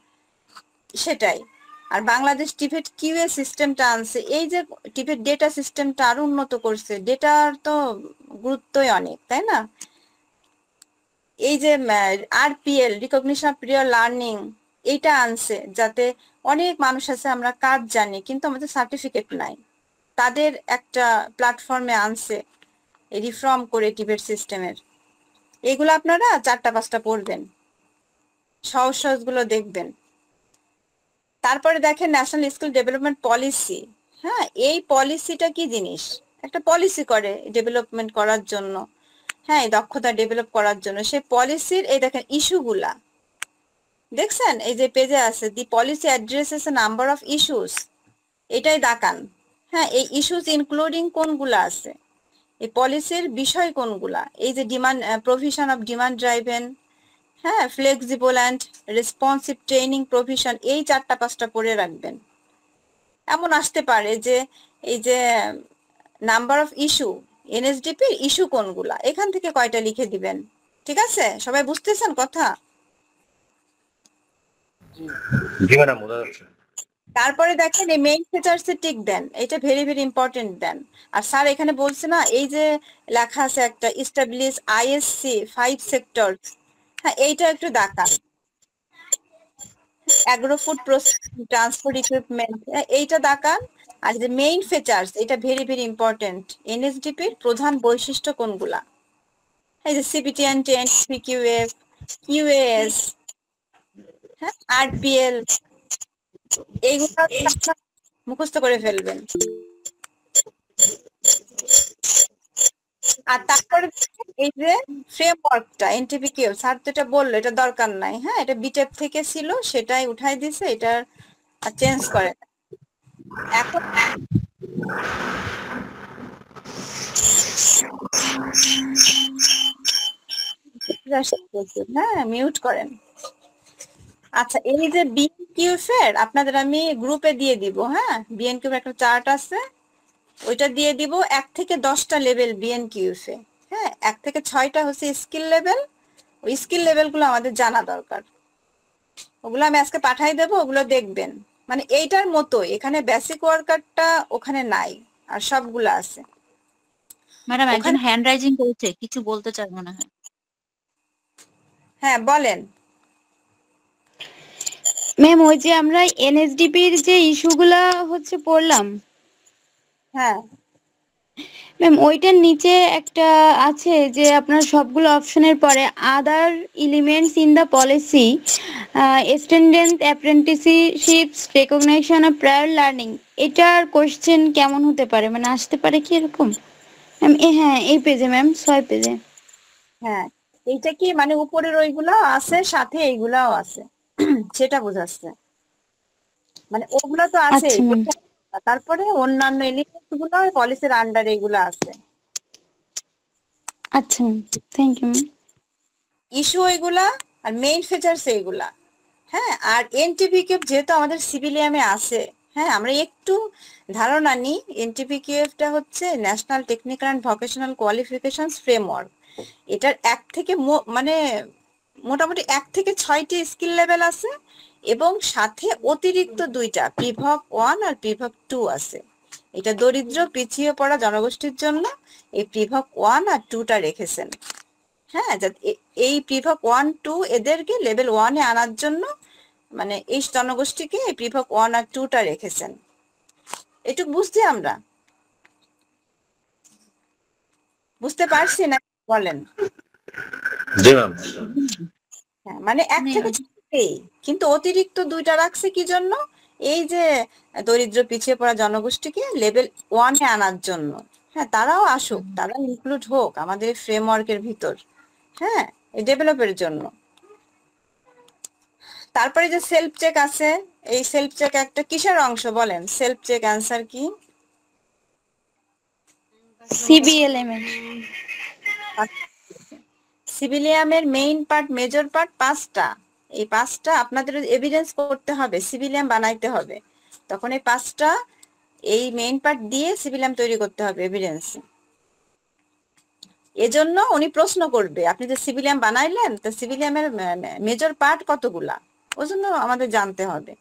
সেটাই। আর বাংলাদেশ টিভেট কিউএ সিস্টেমটা আনছে, এই যে টিভেট ডেটা সিস্টেমটা আরো উন্নত করছে, ডেটার তো গুরুত্বই অনেক, তাই না। এই যে RPL, recognition of prior learning, এইটা আনছে, যাতে অনেক মানুষ আছে আমরা কাজ জানি কিন্তু আমাদের সার্টিফিকেট নাই, তাদের একটা প্ল্যাটফর্মে আনছে রিফর্ম করে টিবেট সিস্টেমের। এগুলো আপনারা 4-5টা পড়বেন, সহজ গুলো দেখবেন। তারপরে দেখেন ন্যাশনাল স্কিল ডেভেলপমেন্ট পলিসি, হ্যাঁ এই পলিসিটা কি জিনিস, একটা পলিসি করে ডেভেলপমেন্ট করার জন্য, হ্যাঁ দক্ষতা ডেভেলপ করার জন্য। সেই পলিসির এই দেখেন ইস্যুগুলা দেখছেন, এই যে পেজে আছে, the policy addresses A number of issues, এটাই দেখান, হ্যাঁ এই ইস্যুস ইনক্লুডিং কোনগুলা আছে, এই পলিসির বিষয় কোনগুলা, এই যে demand provision of demand driven, হ্যাঁ flexible and responsive training provision, এই 4-5টা পড়ে রাখবেন। এমন আসতে পারে যে এই যে নাম্বার অফ ইস্যু, এনএসডিপির ইস্যু কোনগুলা, এখান থেকে কয়টা লিখে দিবেন, ঠিক আছে, সবাই বুঝতেছেন কথা। জি ম্যাডাম বোঝা যাচ্ছে। তারপরে দেখেন এই মেইন ফিচার্সে টিক দেন, এটা ভেরি ভেরি ইম্পর্টেন্ট দেন। আর স্যার এখানে বলছে না, এই যে লেখা আছে একটা ইস্টাবলিশ আইএসসি 5 সেক্টরস, হ্যাঁ এইটা একটু দেখান। Agro food processing, transport equipment, এইটা দেখান। আর যে মেইন ফিচার্স, এটা ভেরি ভেরি ইম্পর্টেন্ট। এনএসডিপির প্রধান বৈশিষ্ট্য কোনগুলা? এই যে সিবিটিএনটি, এনপিকিউএফ, কিউএস, হ্যাঁ, আরপিএল, এইগুলো আপনারা মুখস্থ করে ফেলবেন। আর তারপরে এই যে ফ্রেমওয়ার্কটা এনটিপিকিউ, স্যার তো এটা বললো, এটা দরকার নাই, হ্যাঁ, এটা বিটেপ থেকে ছিল, সেটাই উঠাই দিছে, এটা চেঞ্জ করে। এখন হ্যাঁ, মিউট করেন। আচ্ছা, এই যে বিএনকিউএফ এর আপনাদের আমি গ্রুপে দিয়ে দিব, হ্যাঁ, বিএনকিউএফ একটা চার্ট আছে, ওইটা দিয়ে দিব। 1 থেকে 10টা লেভেল বিএনকিউএফ এ, হ্যাঁ, 1 থেকে 6টা হচ্ছে স্কিল লেভেল। ওই স্কিল লেভেল গুলো আমাদের জানা দরকার, ওগুলো আমি আজকে পাঠাই দেবো, ওগুলো দেখবেন। মানে এইটার মতো এখানে বেসিক ওয়ার্কারটা ওখানে নাই, আর সবগুলো আছে। ম্যাডাম একজন ওখানে হ্যান্ড রাইজিং করেছে, কিছু বলতে চায় মনে হয়। হ্যাঁ, বলেন। ম্যাম ওই যে আমরা এনএসডিপির যে ইস্যুগুলা হচ্ছে পড়লাম, হ্যাঁ, ম্যাম ওইটার নিচে একটা আছে যে আপনার সবগুলো অপশনের পরে other elements in the policy, student apprenticeships, recognition of prior learning, এটার কোশ্চেন কেমন হতে পারে, মানে আসতে পারে কি এরকম? ম্যাম হ্যাঁ এই পেজে ম্যাম 6 পেজে। হ্যাঁ, এইটা কি মানে উপরের ওইগুলা আছে, সাথে এইগুলাও আছে, সেটা বোঝাচ্ছে। মানে ওগুলা তো আছে, আচ্ছা ম্যাম, তারপরে অন্যান্য এলিমেন্টস গুলো পলিসির আন্ডারে এগুলো আছে। আচ্ছা ma'am, thank you ma'am. Issue এগুলা আর মেইন ফিচার্স এইগুলা, হ্যাঁ। আর এনটিপিকিউএফ যেহেতু আমাদের সিভিলিয়ামে আছে, হ্যাঁ, আমরা একটু ধারণা নিই। এনটিপিকিউএফটা হচ্ছে national technical and vocational qualifications framework. এটার মানে মোটামুটি 1 থেকে 6টি স্কিল লেভেল আছে, এবং সাথে অতিরিক্ত 2টা প্রিভক 1 আর প্রিভক 2 আছে। এটা দরিদ্র পিছিয়ে পড়া জনগোষ্ঠীর জন্য এই প্রিভক 1 আর 2টা রেখেছেন, হ্যাঁ। এই প্রিভক 1, 2 এদেরকে লেভেল 1-এ আনার জন্য মানে এই জনগোষ্ঠীকে এই প্রিভক 1 আর 2টা রেখেছেন। এটুকু বুঝছি আমরা, বুঝতে পারছি না, বলেন। জি ম্যাম। হ্যাঁ, মানে 1 থেকে 6, কিন্তু অতিরিক্ত 2টা রাখছে কি জন্য? এই যে দরিদ্র পিছিয়ে পড়া জনগোষ্ঠীকে লেভেল 1-এ আনার জন্য, হ্যাঁ, তারাও আসুক, তারা ইনক্লুড হোক আমাদের ফ্রেমওয়ার্কের ভিতর, হ্যাঁ, এই ডেভেলপের জন্য। তারপরে যে সেলফ চেক আছে, এই সেলফ চেক একটা কিসের অংশ বলেন? সেলফ চেক অ্যান্সার কি? সিবিএলএম এর। সিভিলিয়ামের মেইন পার্ট, মেজর পার্ট 5টা। এই 5টা আপনাদের এভিডেন্স করতে হবে, সিভিলিয়াম বানাইতে হবে। তখন এই 5টা এই মেইন পার্ট দিয়ে সিভিলিয়াম তৈরি করতে হবে এভিডেন্স। এজন্য উনি প্রশ্ন করবে, আপনি যে সিভিলিয়াম বানাইলেন, তো সিভিলিয়ামের মেজর পার্ট কতগুলা, ওই জন্য আমাদের জানতে হবে।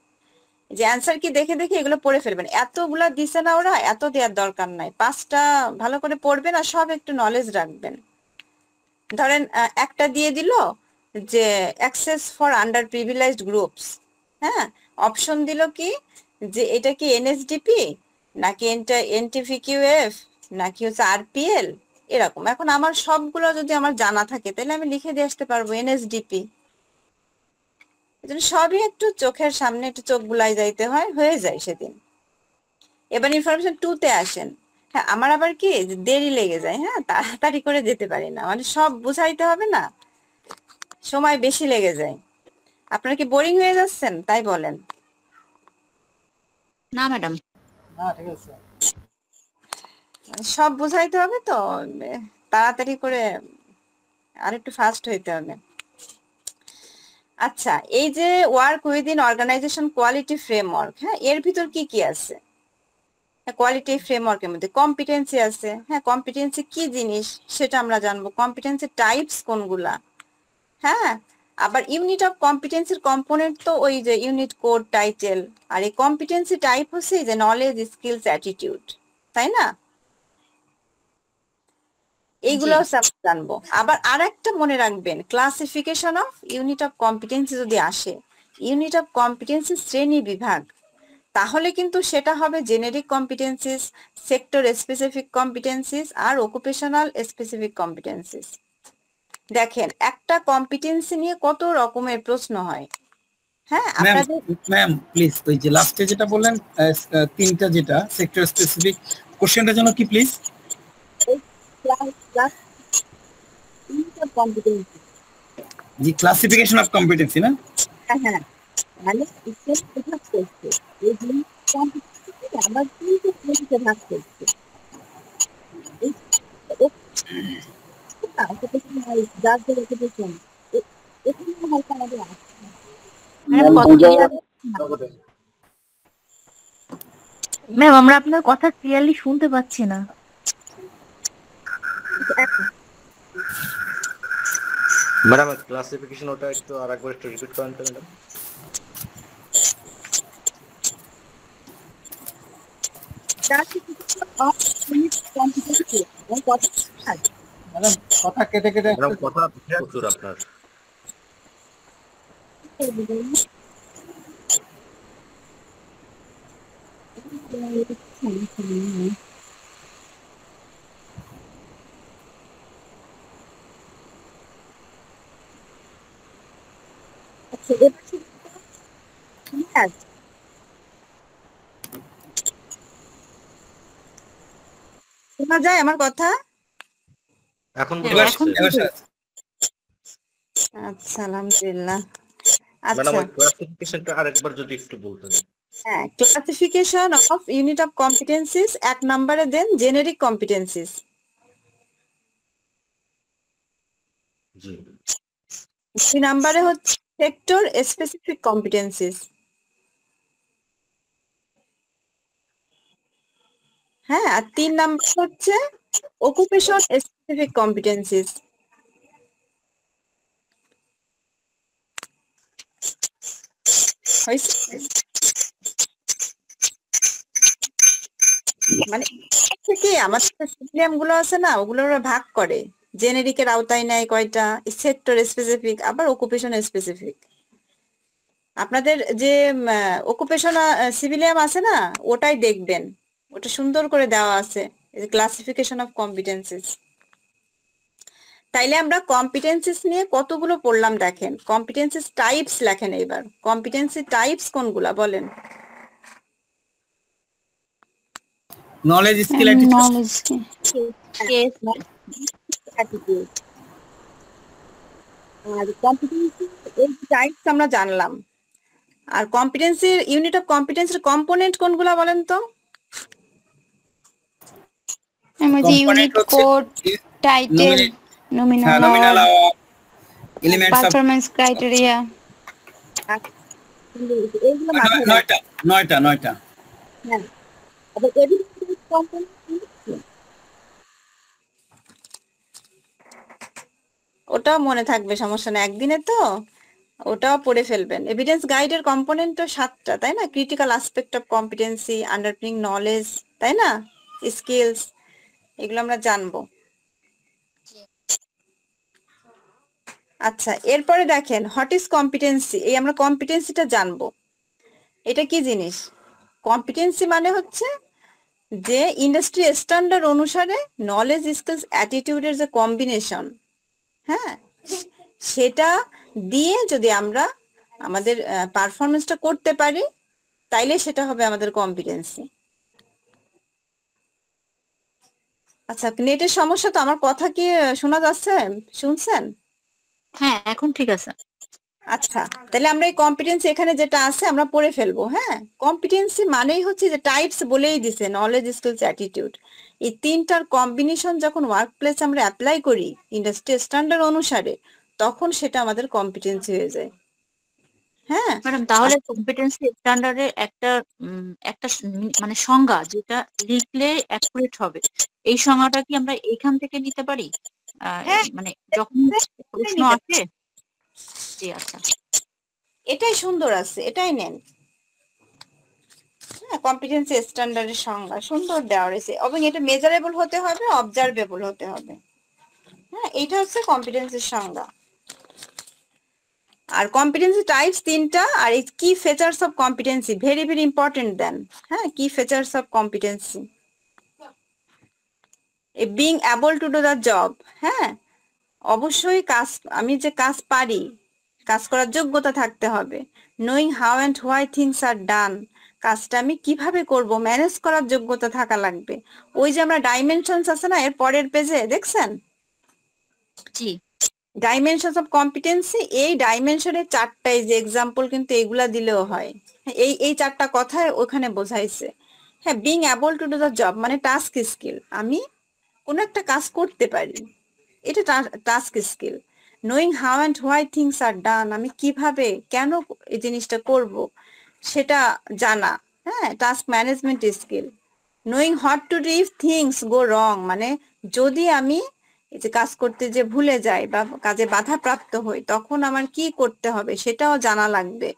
যে অ্যান্সার কি দেখে দেখে এগুলো পড়ে ফেলবেন। এতগুলা দিছে না ওরা, এত দেওয়ার দরকার নাই। 5টা ভালো করে পড়বেন আর সব একটু নলেজ রাখবেন। ধরেন একটা দিয়ে দিল যে access for under privileged groups, হ্যাঁ, অপশন দিল কি যে এটা কি এনএসডিপি নাকি এনটিভিকিউএফ নাকি হচ্ছে আরপিএল, এরকম। এখন আমার সবগুলো যদি আমার জানা থাকে তাহলে আমি লিখে দিয়ে আসতে পারবো এনএসডিপি। সবই একটু চোখের সামনে একটু চোখ বুলাই যাইতে হয়, হয়ে যায় সেদিন। এবার ইনফরমেশন 2-তে আসেন। হ্যাঁ, আমার আবার কি দেরি লেগে যায়, হ্যাঁ, তাড়াতাড়ি করে যেতে পারি না, মানে সব বুঝাইতে হবে না, সময় বেশি লেগে যায়। আপনারা কি বোরিং হয়ে যাচ্ছেন তাই বলেন? না ম্যাডাম। মানে সব বুঝাইতে হবে তো, তাড়াতাড়ি করে আর একটু ফাস্ট হইতে হবে। আচ্ছা, এই যে work within organisation quality framework, হ্যাঁ, এর ভিতর কি কি আছে? কোয়ালিটি ফ্রেমওয়ার্কের মধ্যে কম্পিটেন্সি আছে, হ্যাঁ, কম্পিটেন্সি কি জিনিস সেটা আমরা জানবো। কম্পিটেন্সি টাইপস কোনগুলা, হ্যাঁ, আবার ইউনিট অফ কম্পিটেন্সির কম্পোনেন্ট তো ওই যে ইউনিট কোড, টাইটেল। আর এই কম্পিটেন্সি টাইপ হচ্ছে যে নলেজ, স্কিলস, অ্যাটিটিউড, তাই না? এইগুলো জানবো। আবার আরেকটা মনে রাখবেন, classification of unit of competency যদি আসে, ইউনিট অফ কম্পিটেন্সি শ্রেণী বিভাগ, তাহলে কিন্তু সেটা হবে generic competencies, sector specific competencies আর অকুপেশনাল স্পেসিফিক কম্পিটেন্সিস। দেখেন একটা কম্পিটেন্সি নিয়ে কত রকমের প্রশ্ন হয়। হ্যাঁ, ম্যাম আপনাদের ম্যাম প্লিজ ওই যে লাস্টে যেটা বললেন তিনটা যেটা সেক্টর স্পেসিফিক কোশ্চেনটা যেন কি please? G, classification of competency না? হ্যাঁ হ্যাঁ, মানে স্টেপ ভাগ করছে, এই যে কম্পিটেন্সি আবার তিনটে স্টেপে ভাগ করছে। এই অকুপেশনাল যার যে অকুপেশন এখানে হয়তো আমাদের আছে। ম্যাম আমরা আপনার কথা ক্লিয়ারলি শুনতে পাচ্ছি না। ম্যাডাম ক্লাসিফিকেশন ওটা একটু আরেকবার একটু রিপিট করেন তো ম্যাডাম। ম্যাডাম কথা কেটে কেটে ম্যাডাম কথা প্রচুর আপনার। শোনা যায় আমার কথা? এখন এবার বুঝতে এবার আচ্ছা, আলহামদুলিল্লাহ। ম্যাডাম আচ্ছা, ওই ক্লাসিফিকেশনটা আরেকবার যদি একটু বলতেন। হ্যাঁ, classification of unit of competencies 1 নম্বরে দেন জেনেরিক কম্পিটেন্সিস। জি 2 নম্বরে হচ্ছে সেক্টর স্পেসিফিক কম্পিটেন্সিস। হ্যাঁ, আর 3 নম্বর হচ্ছে অকুপেশন স্পেসিফিক কম্পিটেন্সিস। মানে থেকে আমাদের সিস্টেম গুলো আছে না, ওগুলো ওরা ভাগ করে, জেনেরিকের আওতায় নেয় কয়টা, সেক্টর স্পেসিফিক আবার অকুপেশন স্পেসিফিক। আপনাদের যে অকুপেশন সিভিলিয়াম আছে না, ওটাই দেখবেন, ওটা সুন্দর করে দেওয়া আছে ক্লাসিফিকেশন অফ কম্পিটেন্সিস। তাইলে আমরা কম্পিটেন্সিস নিয়ে কতগুলো পড়লাম দেখেন। কম্পিটেন্সিস টাইপস লেখেন এবার। কম্পিটেন্সি টাইপস কোনগুলা বলেন? Knowledge skill attitude knowledge attitude আর কম্পিটেন্সি, এই টাইপস আমরা জানলাম। আর কম্পিটেন্সির ইউনিট অফ কম্পিটেন্সির কম্পোনেন্ট কোনগুলা বলেন তো? ইউনিট কোড, টাইটেল, হ্যাঁ, nominal, elements of performance criteria. এইগুলো মাথায় রাখবেন। নয়টা হ্যাঁ, আবার এভিডেন্স কম্পোনেন্ট ওটাও মনে থাকবে, সমস্যা না, একদিনে তো ওটাও পড়ে ফেলবেন। এভিডেন্স গাইডের কম্পোনেন্ট তো 7টা, তাই না? Critical aspect of competency, আন্ডারপিনিং knowledge, তাই না, স্কিলস, এগুলো আমরা জানবো। আচ্ছা, এরপরে দেখেন হোয়াট ইজ কম্পিটেন্সি। এই আমরা কম্পিটেন্সিটা জানবো, এটা কি জিনিস। কম্পিটেন্সি মানে হচ্ছে যে ইন্ডাস্ট্রি স্ট্যান্ডার্ড অনুসারে নলেজ, স্কিলস, অ্যাটিটিউডের যে কম্বিনেশন, হ্যাঁ, সেটা দিয়ে যদি আমরা আমাদের পারফরমেন্সটা করতে পারি, তাইলে সেটা হবে আমাদের কম্পিটেন্সি। আচ্ছা, নেটের সমস্যা তো, আমার কথা কি শোনা যাচ্ছে, শুনছেন? হ্যাঁ এখন ঠিক আছে। আচ্ছা, তাহলে আমরা এই কম্পিটেন্সি এখানে যেটা আছে আমরা পড়ে ফেলবো। হ্যাঁ, কম্পিটেন্সি মানেই হচ্ছে যে টাইপস বলেই দিছে, নলেজ, স্কিলস, অ্যাটিটিউড। এই তিনটার কম্বিনেশন যখন ওয়ার্ক প্লেস আমরা অ্যাপ্লাই করি ইন্ডাস্ট্রি স্ট্যান্ডার্ড অনুসারে, তখন সেটা আমাদের কম্পিটেন্সি হয়ে যায়। হ্যাঁ ম্যাডাম তাহলে কম্পিটেন্সি স্ট্যান্ডার্ডের একটা মানে সংজ্ঞা যেটা লিখলে অ্যাকুরেট হবে, এই সংজ্ঞাটা কি আমরা এখান থেকে নিতে পারি? হ্যাঁ, মানে যখন প্রশ্ন আসে। জি আচ্ছা, এটাই সুন্দর আছে, এটাই নেন। হ্যাঁ, কম্পিটেন্সি স্ট্যান্ডার্ডের সংজ্ঞা সুন্দর দেওয়া রয়েছে, এবং এটা মেজারেবল হতে হবে, অবজারভেবল হতে হবে। হ্যাঁ, এইটা হচ্ছে কম্পিটেন্সির সংজ্ঞা। আর কম্পিটেন্সি টাইপস 3টা, আর এই key features of competency very very important দেন। হ্যাঁ, key features of competency, being able to do the job. হ্যাঁ, অবশ্যই কাজ, আমি যে কাজ পারি, কাজ করার যোগ্যতা থাকতে হবে। Knowing how and why things are done, কাজটা আমি কিভাবে করব ম্যানেজ করার যোগ্যতা থাকা লাগবে। ওই যে আমরা ডাইমেনশনস আছে না এর পরের পেজে দেখছেন, জি ডাইমেনশনস অফ কম্পিটেন্সি, এই ডাইমেনশনের 4টাই যে এক্সাম্পল কিন্তু এগুলা দিলেও হয়। এই 4টা কথায় ওখানে বোঝাইছে। হ্যাঁ, being able to do the job মানে টাস্ক স্কিল, আমি কোনো একটা কাজ করতে পারি, এটা task skill. Knowing how and why things are done, আমি কিভাবে কেন এই জিনিসটা করব সেটা জানা। হ্যাঁ, task management skill. Knowing what to do if things go wrong, মানে যদি আমি এই যে কাজ করতে যে ভুলে যাই বা কাজে বাধাপ্রাপ্ত হই তখন আমার কি করতে হবে সেটাও জানা লাগবে,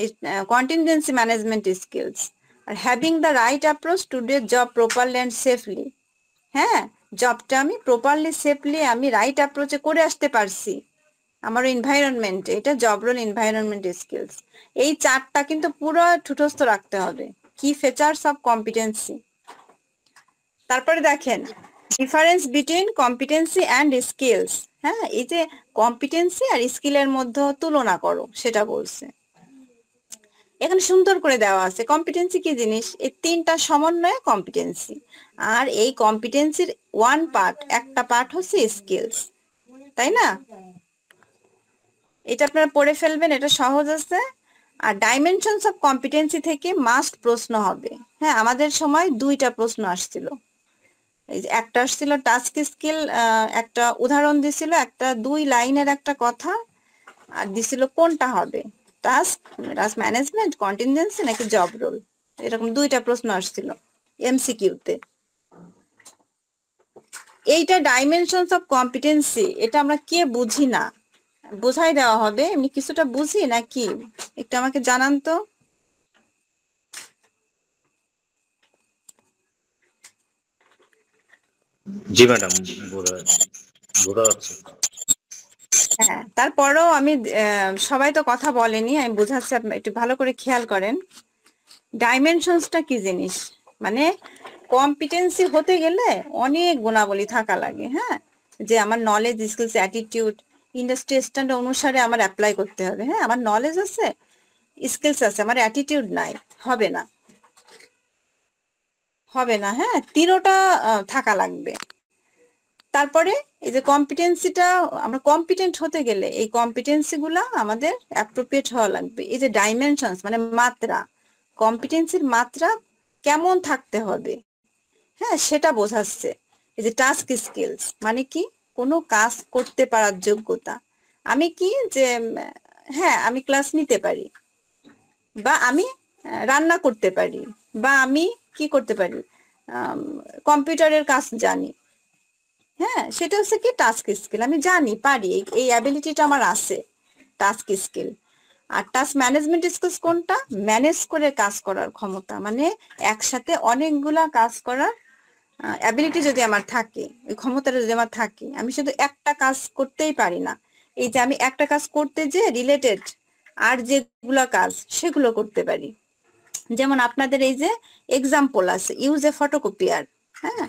এই contingency management skills. Are having the right approach to do job properly and safely, হ্যাঁ জবটা আমি প্রপারলি সেফলি আমি রাইট অ্যাপ্রোচে করে আসতে পারছি আমার এনভায়রনমেন্টে, এটা জব রোল এনভায়রনমেন্ট স্কিলস। এই 4টা কিন্তু পুরো ঠুটস্থ রাখতে হবে, কি ফিচার্স অফ কম্পিটেন্সি। তারপরে দেখেন difference between competency and skills. হ্যাঁ, এই যে কম্পিটেন্সি আর স্কিলের মধ্যে তুলনা করো সেটা বলছে। এখানে সুন্দর করে দেওয়া আছে কম্পিটেন্সি কি জিনিস, এই 3টা সমন্বয়ে কম্পিটেন্সি। আর এই কম্পিটেন্সির একটা পার্ট হচ্ছে স্কিলস, তাই না? এটা আপনারা পড়ে ফেলবেন, এটা সহজ আছে। আর ডাইমেনশনস অফ কম্পিটেন্সি থেকে মাস্ট প্রশ্ন হবে। হ্যাঁ, আমাদের সময় 2টা প্রশ্ন আসছিল। এই যে একটা আসছিল টাস্ক স্কিল, একটা উদাহরণ দিছিল, একটা 2 লাইনের একটা কথা, আর দিছিল কোনটা হবে, টাস্ক ম্যানেজমেন্ট, কন্টিনজেন্সি নাকি জব রোল। এরকম 2টা প্রশ্ন আসছিল এমসিকিউতে। এইটা ডাইমেনশনস অফ কম্পিটেন্সি, এটা আমরা কে বুঝি না, বোঝাই দেওয়া হবে। এমনি কিছুটা বুঝি নাকি একটু আমাকে জানান তো। জি ম্যাডাম, বোঝা যাচ্ছে। হ্যাঁ, তারপরেও আমি সবাই তো কথা বলেনি, আমি বোঝাচ্ছি, আপনি একটু ভালো করে খেয়াল করেন। ডাইমেনশনসটা কি জিনিস, মানে কম্পিটেন্সি হতে গেলে অনেক গুণাবলী থাকা লাগে। হ্যাঁ, যে আমার knowledge, skills, attitude industry standard অনুসারে আমার অ্যাপ্লাই করতে হবে। হ্যাঁ, আমার নলেজ আছে, স্কিলস আছে, আমার অ্যাটিটিউড নাই, হবে না, হবে না। হ্যাঁ, 3টা থাকা লাগবে। তারপরে এই যে কম্পিটেন্সিটা, আমরা কম্পিটেন্ট হতে গেলে এই কম্পিটেন্সি গুলা আমাদের অ্যাপ্রোপ্রিয়েট হওয়া লাগবে। এই যে ডাইমেনশনস মানে মাত্রা, কম্পিটেন্সির মাত্রা কেমন থাকতে হবে, হ্যাঁ সেটা বোঝাচ্ছে। এই যে টাস্ক স্কিলস মানে কি, কোনো কাজ করতে পারার যোগ্যতা। আমি কি যে হ্যাঁ আমি ক্লাস নিতে পারি, বা আমি রান্না করতে পারি, বা আমি কি করতে পারি, কম্পিউটারের কাজ জানি। হ্যাঁ, সেটা হচ্ছে কি টাস্ক স্কিল, আমি জানি পারি, এই অ্যাবিলিটিটা আমার আছে, টাস্ক স্কিল। আর টাস্ক ম্যানেজমেন্ট স্কিলস কোনটা, ম্যানেজ করে কাজ করার ক্ষমতা, মানে একসাথে অনেকগুলা কাজ করার অ্যাবিলিটি যদি আমার থাকে, ওই ক্ষমতাটা যদি আমার থাকে, আমি শুধু একটা কাজ করতেই পারি না। এই যে আমি একটা কাজ করতে যে রিলেটেড আর যেগুলো কাজ সেগুলো করতে পারি। যেমন আপনাদের এই যে এক্সাম্পল আছে, ইউজ এ ফটোকপিয়ার। হ্যাঁ,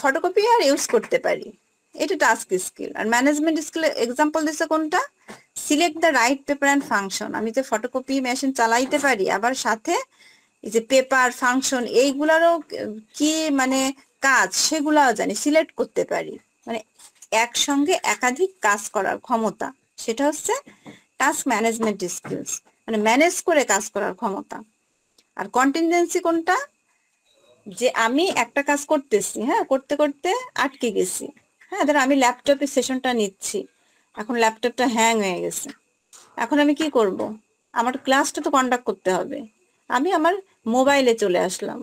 ফটোকপিয়ার ইউজ করতে পারি, এটা টাস্ক স্কিল। আর ম্যানেজমেন্ট স্কিল এক্সাম্পল দিচ্ছে কোনটা, select the right paper and function, আমি যে ফটোকপি মেশিন চালাইতে পারি, আবার সাথে এই যে পেপার ফাংশন এইগুলারও কি মানে কাজ সেগুলাও জানি, সিলেক্ট করতে পারি, মানে একসঙ্গে একাধিক কাজ করার ক্ষমতা, সেটা হচ্ছে টাস্ক ম্যানেজমেন্ট স্কিলস, মানে ম্যানেজ করে কাজ করার ক্ষমতা। আর কন্টিনজেন্সি কোনটা, যে আমি একটা কাজ করতেছি, হ্যাঁ করতে করতে আটকে গেছি। হ্যাঁ, ধরো আমি ল্যাপটপে সেশনটা নিচ্ছি, এখন ল্যাপটপটা হ্যাং হয়ে গেছে, এখন আমি কি করব, আমার ক্লাসটা তো কন্ডাক্ট করতে হবে, আমি আমার মোবাইলে চলে আসলাম,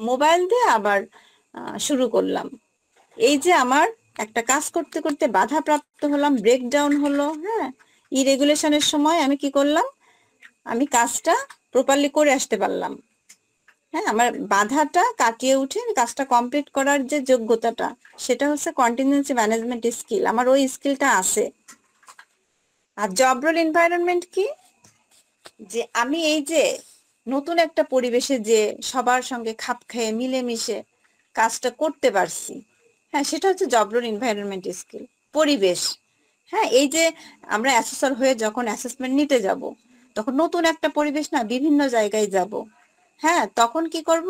মোবাইল দিয়ে আবার শুরু করলাম। এই যে আমার একটা কাজ করতে করতে বাধাপ্রাপ্ত হলাম, ব্রেকডাউন হলো। হ্যাঁ, ইরেগুলেশনের সময় আমি কি করলাম, আমি কাজটা প্রপারলি করে আসতে পারলাম। হ্যাঁ, আমার বাধাটা কাটিয়ে উঠে কাজটা কমপ্লিট করার যে যোগ্যতাটা, সেটা হচ্ছে কন্টিনজেন্সি ম্যানেজমেন্ট স্কিল, আমার ওই স্কিলটা আছে। আর জব রোল এনভায়রনমেন্ট কি, যে আমি এই যে নতুন একটা পরিবেশে যে সবার সঙ্গে খাপ খেয়ে মিলেমিশে কাজটা করতে পারছি, হ্যাঁ সেটা হচ্ছে জব রোল এনভায়রনমেন্ট স্কিল। পরিবেশ, হ্যাঁ এই যে আমরা অ্যাসেসর হয়ে যখন অ্যাসেসমেন্ট নিতে যাব, তখন নতুন একটা পরিবেশ না, বিভিন্ন জায়গায় যাব, হ্যাঁ তখন কি করব,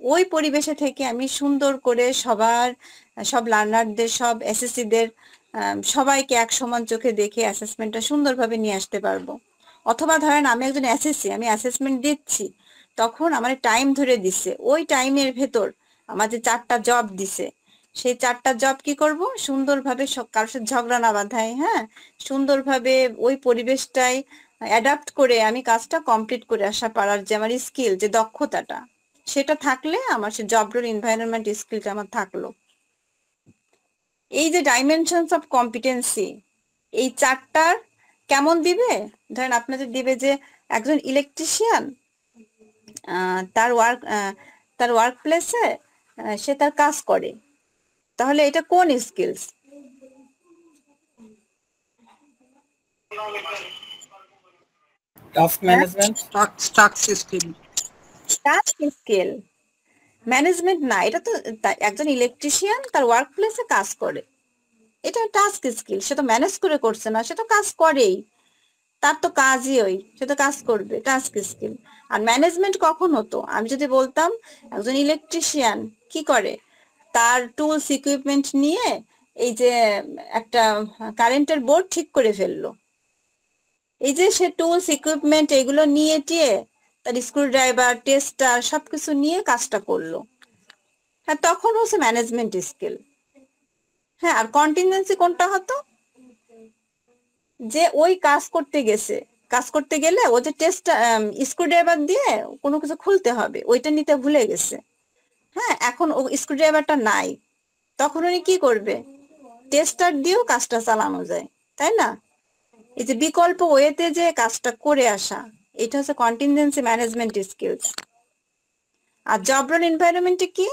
ওই পরিবেশে থেকে আমি সুন্দর করে সব লার্নারদের, সব এসএসসিদের সবাইকে এক সমান চোখে দেখে অ্যাসেসমেন্টটা সুন্দরভাবে নিয়ে আসতে পারবো। অথবা ধরেন আমি একজন এসএসসি, আমি অ্যাসেসমেন্ট দিচ্ছি, তখন আমার টাইম ধরে দিচ্ছে, ওই টাইমের ভেতর আমার যে 4টা জব দিছে, সেই 4টা জব কি করব, সুন্দরভাবে কারোর সাথে ঝগড়া না বাঁধায়, হ্যাঁ সুন্দরভাবে ওই পরিবেশটাই অ্যাডাপ্ট করে আমি কাজটা কমপ্লিট করে আসা পারার যে আমার স্কিল, যে দক্ষতাটা, সেটা থাকলে আমার সে জব রোল এনভায়রনমেন্ট স্কিলটা আমার থাকলো। এই যে ডাইমেনশনস অফ কম্পিটেন্সি, এই 4টার কেমন দিবে, ধরেন আপনাদের দিবে যে একজন ইলেকট্রিশিয়ান তার ওয়ার্ক প্লেসে সে তার কাজ করে, তাহলে এটা কোন skills? Task management, task system. Task skill, management না, এটা তো একজন ইলেকট্রিশিয়ান তার ওয়ার্ক প্লেসে কাজ করে, এটা টাস্ক স্কিল। সে তো ম্যানেজ করে করছে না, সে তো কাজ করেই, তার তো কাজই ওই, সে তো কাজ করবে, টাস্ক স্কিল। আর ম্যানেজমেন্ট কখন হতো, আমি যদি বলতাম একজন ইলেকট্রিশিয়ান কি করে, তার টুলস ইকুইপমেন্ট নিয়ে এই যে একটা কারেন্টের বোর্ড ঠিক করে ফেললো, এই যে সে টুলস ইকুইপমেন্ট এগুলো নিয়ে টিয়ে তার স্ক্রু ড্রাইভার, টেস্টার সবকিছু নিয়ে কাজটা করলো, হ্যাঁ তখন হচ্ছে ম্যানেজমেন্ট স্কিল। হ্যাঁ আর কন্টিনজেন্সি কোনটা হতো, যে ওই কাজ করতে গেলে ও যে স্ক্রু ড্রাইভার দিয়ে কোনো কিছু খুলতে হবে, ওইটা নিতে ভুলে গেছে, হ্যাঁ এখন ও স্ক্রু ড্রাইভারটা নাই, তখন উনি কি করবে, টেস্টার দিয়েও কাজটা চালানো যায়, তাই না? এই যে বিকল্প ওয়েতে যে কাজটা করে আসা, এটা হচ্ছে কন্টিনজেন্সি ম্যানেজমেন্ট স্কিলস। আর জব রোল এনভায়রনমেন্টে কি,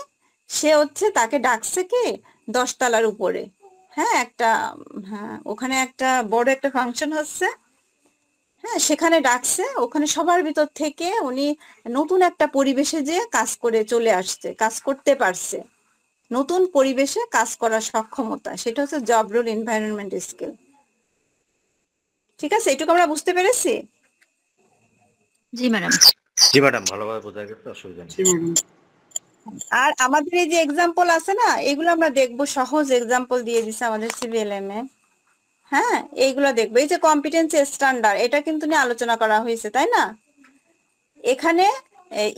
সে হচ্ছে তাকে ডাকছে কি 10 তলার উপরে, হ্যাঁ ওখানে একটা বড় একটা ফাংশন হচ্ছে, হ্যাঁ সেখানে ডাকছে, ওখানে সবার ভিতর থেকে উনি নতুন একটা পরিবেশে যে কাজ করে চলে আসছে, কাজ করতে পারছে, নতুন পরিবেশে কাজ করার সক্ষমতা, সেটা হচ্ছে জব রোল এনভায়রনমেন্ট স্কিল। ঠিক আছে, এটুকু আমরা বুঝতে পেরেছি? জি ম্যাডাম। জি ম্যাডাম, ভালোভাবে বোঝা গেছে, অসুবিধা নেই। আর আমাদের এই যে এক্সাম্পল আছে না, এগুলো আমরা দেখবো, সহজ এক্সাম্পল দিয়ে দিছে আমাদের সিবিএলএম এ, হ্যাঁ এইগুলো দেখবো। এই যে কম্পিটেন্সি স্ট্যান্ডার্ড, এটা কিন্তু নিয়ে আলোচনা করা হয়েছে, তাই না? এখানে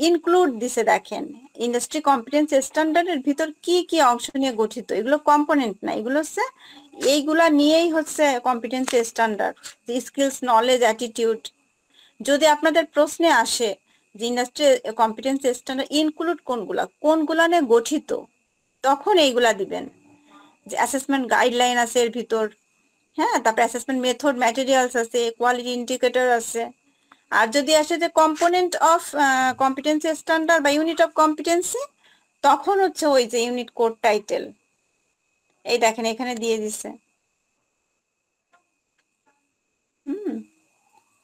ইনক্লুড দিছে, দেখেন ইন্ডাস্ট্রি কম্পিটেন্সি স্ট্যান্ডার্ডের ভিতর কি কি অংশ নিয়ে গঠিত, এগুলো কম্পোনেন্ট না, এগুলো হচ্ছে এইগুলা নিয়েই হচ্ছে competency standard, skills, knowledge, attitude. যদি আপনাদের প্রশ্নে আসে যে ইন্ডাস্ট্রি কম্পিটেন্সি স্ট্যান্ডার্ড ইনক্লুড কোনগুলা নিয়ে গঠিত, তখন এইগুলা দিবেন, যে অ্যাসেসমেন্ট গাইডলাইন আছে এর ভিতর, হ্যাঁ তারপর অ্যাসেসমেন্ট মেথড, ম্যাটেরিয়ালস আছে, কোয়ালিটি ইন্ডিকেটর আছে। আর যদি আসে যে কম্পোনেন্ট অফ কম্পিটেন্সি স্ট্যান্ডার্ড বা ইউনিট অফ কম্পিটেন্সি, তখন হচ্ছে ওই যে ইউনিট কোড টাইটেল, এই দেখেন এখানে দিয়ে দিছে।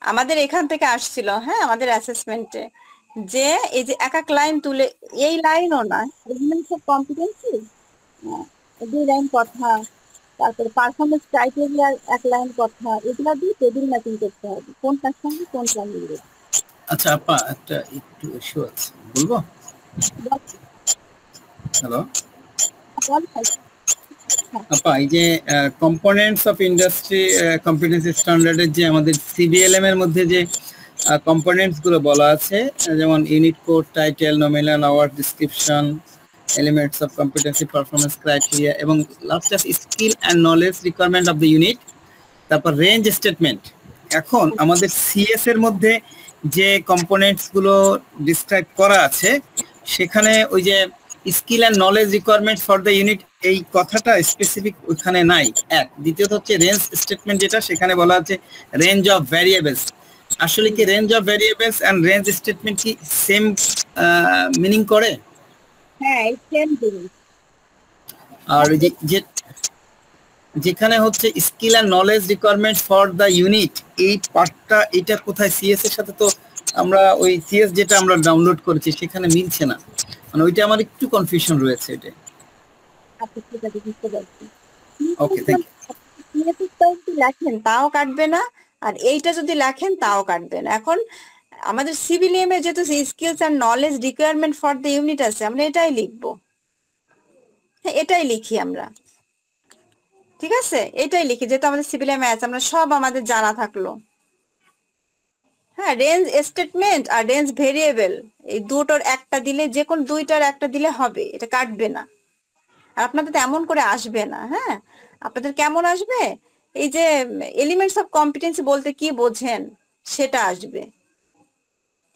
আমাদের এখান থেকে আসছিল, হ্যাঁ আমাদের অ্যাসেসমেন্টে, যে এই যে এক লাইন তুলে, এই লাইনও না, এলিমেন্টস অফ কম্পিটেন্সি 2 লাইন কথা, তারপর পারফরমেন্স ক্রাইটেরিয়ার 1 লাইন কথা, এগুলা দিয়ে টেবিল ম্যাপিং করতে হবে, কোনটার সঙ্গে কোনটা মিলবে। আচ্ছা আপা, একটা একটু ইস্যু আছে, বলবো? হ্যালো আপা, এই যে কম্পোনেন্টস অফ ইন্ডাস্ট্রি কম্পিটেন্সি স্ট্যান্ডার্ডের যে আমাদের সিবিএলএম এর মধ্যে যে কম্পোনেন্টস গুলো বলা আছে, যেমন unit code title, nominal hour description, elements of competency, performance criteria, এবং last skill and knowledge requirement of the unit, তারপর রেঞ্জ স্টেটমেন্ট। এখন আমাদের সিএস এর মধ্যে যে কম্পোনেন্টস গুলো ডিসক্রাইব করা আছে, সেখানে ওই যে skill and knowledge requirement for the unit, এই কথাটা স্পেসিফিক ওখানে নাই। এক, দ্বিতীয়ত হচ্ছে রেঞ্জ স্টেটমেন্ট, যেটা সেখানে বলা আছে রেঞ্জ অফ ভ্যারিয়েবলস। আসলে কি range of variables and range statement কি সেম মিনিং করে? হ্যাঁ সেম জিনিস। আর যে যেখানে হচ্ছে skill and knowledge requirement for the unit, এই পার্টটা এটা কোথায় সিএস এর সাথে তো আমরা ওই সিএস যেটা আমরা ডাউনলোড করেছি সেখানে মিলছে না, মানে ওইটা আমার একটু কনফিউশন রয়েছে এটা। আচ্ছা ঠিক আছে, বুঝতে পারছি। ওকে, থ্যাংক ইউ। যদি লেখেন তাও কাটবে না, আর এইটা যদি লেখেন তাও কাটবে না। এখন আমাদের সিভিলিএম এ যেহেতু skills and knowledge requirement for the unit আছে, আমরা এটাই লিখবো। হ্যাঁ, এটাই লিখি আমরা, ঠিক আছে, এটাই লিখি, যেহেতু আমাদের সিভিলিএম এ আছে, আমরা সব আমাদের জানা থাকলো। হ্যাঁ, রেঞ্জ স্টেটমেন্ট আর রেঞ্জ ভেরিয়েবল, এই দুটোর একটা দিলে, যে কোন দুইটার একটা দিলে হবে, এটা কাটবে না। আর আপনাদের তো এমন করে আসবে না। হ্যাঁ, আপনাদের কেমন আসবে, এই যে এলিমেন্টস অফ কম্পিটেন্সি বলতে কি বোঝেন সেটা আসবে।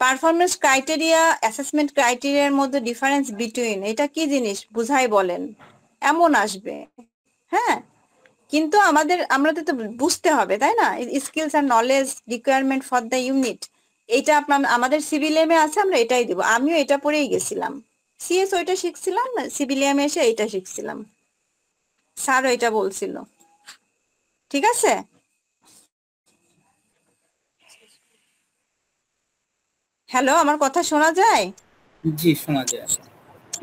পারফরমেন্স ক্রাইটেরিয়া, অ্যাসেসমেন্ট ক্রাইটেরিয়ার মধ্যে ডিফারেন্স বিটুইন, এটা কি জিনিস বুঝাই বলেন, এমন আসবে। হ্যাঁ, কিন্তু আমরা তো বুঝতে হবে, তাই না? Skills and knowledge requirement for the unit, এইটা আমাদের সিভিলিএম এ আছে, আমরা এটাই দিব। আমিও এটা পড়েই গেছিলাম, সিএস ওইটা শিখছিলাম, সিভিলিএম এ এসে এইটা শিখছিলাম, স্যারও এটা বলছিল। ঠিক আছে, হ্যালো, আমার কথা শোনা যায়? জি, শোনা যায়।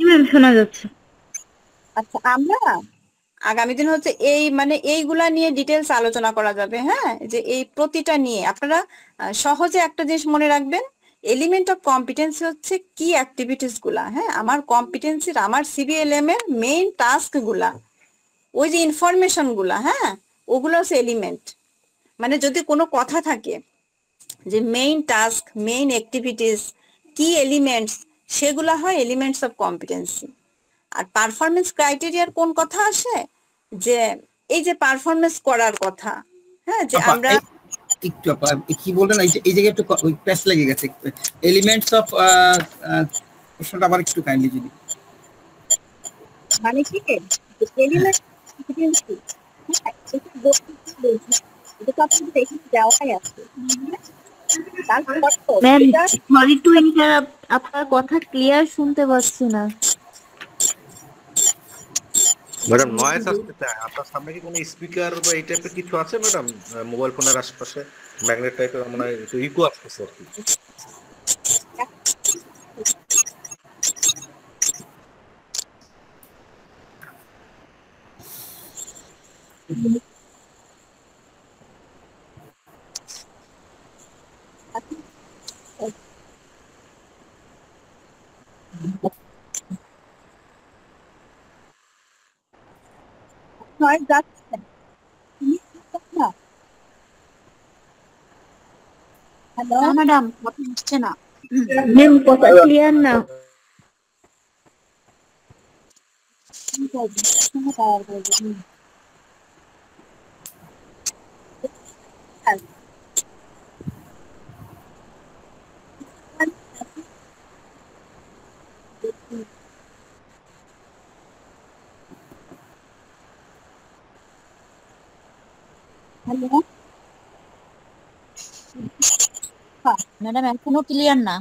ম্যাম শোনা যাচ্ছে। আচ্ছা, আমরা আগামী দিন হচ্ছে এই এইগুলা নিয়ে ডিটেলস আলোচনা করা যাবে। হ্যাঁ, যে এই প্রতিটা নিয়ে আপনারা সহজে একটা জিনিস মনে রাখবেন, এলিমেন্ট অফ কম্পিটেন্সি হচ্ছে কি অ্যাক্টিভিটিস গুলা। হ্যাঁ, আমার কম্পিটেন্সির, আমার সিবিএলএম এর মেইন টাস্ক গুলা, ওই যে ইনফরমেশন গুলা, হ্যাঁ, ওগুলো হচ্ছে এলিমেন্ট। মানে যদি কোনো কথা থাকে যে main task, main activities, key elements, সেগুলা হয় এলিমেন্টস অফ কম্পিটেন্সি। আর পারফরমেন্স ক্রাইটেরিয়ার কোন কথা আসে, যে এই যে পারফরমেন্স করার কথা। হ্যাঁ, যে আমরা একটু কি বললেন, এই জায়গায় একটু প্যাচ লেগে গেছে, এলিমেন্টস অফ প্রশ্নটা আবার একটু কাইন্ডলি যদি। মানে কি এলিমেন্ট কম্পিটেন্সি, হ্যাঁ, এটা বলতে কি বলছি, এটা তো আপনাদের এখানে দেওয়াই আছে। ম্যাম সরি টু ইন্টারাপ্ট, আপনার কথা ক্লিয়ার শুনতে পাচ্ছি না। ম্যাডাম নয়েজ আসতে চায় আপনার সামনে, কি কোনো স্পিকার বা এই টাইপের কিছু আছে ম্যাডাম? মোবাইল ফোনের আশেপাশে ম্যাগনেট টাইপের মানে একটু ইকো আসতেছে আর কি। নয় যাচ্ছে না। হ্যালো ম্যাডাম, কথা আসছে না। ম্যাম কথা ক্লিয়ার না। হ্যালো, ম্যাডাম এখনো ক্লিয়ার না।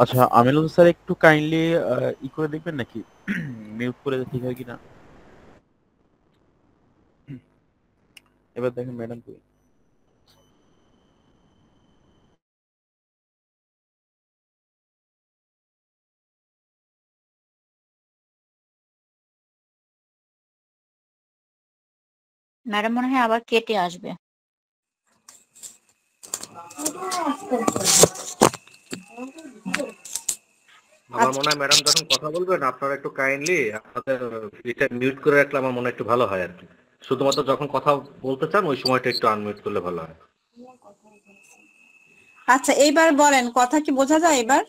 আচ্ছা, আমিনুল স্যার একটু কাইন্ডলি করে দেখবেন নাকি, মিউট করে ঠিক হয় কিনা। এবার দেখেন ম্যাডাম কই। ম্যাডাম মনে হয় আবার কেটে আসবে। আমার মনে হয় ম্যাডাম যখন কথা বলবেন আপনারা একটু কাইন্ডলি আপনাদের এটা মিউট করে রাখলে আমার মনে হয় একটু ভালো হয় আর কি। শুধুমাত্র যখন কথা বলতে চান ওই সময়টা একটু আনমিউট করলে ভালো হয়। আচ্ছা এইবার বলেন, কথা কি বোঝা যায় এবার?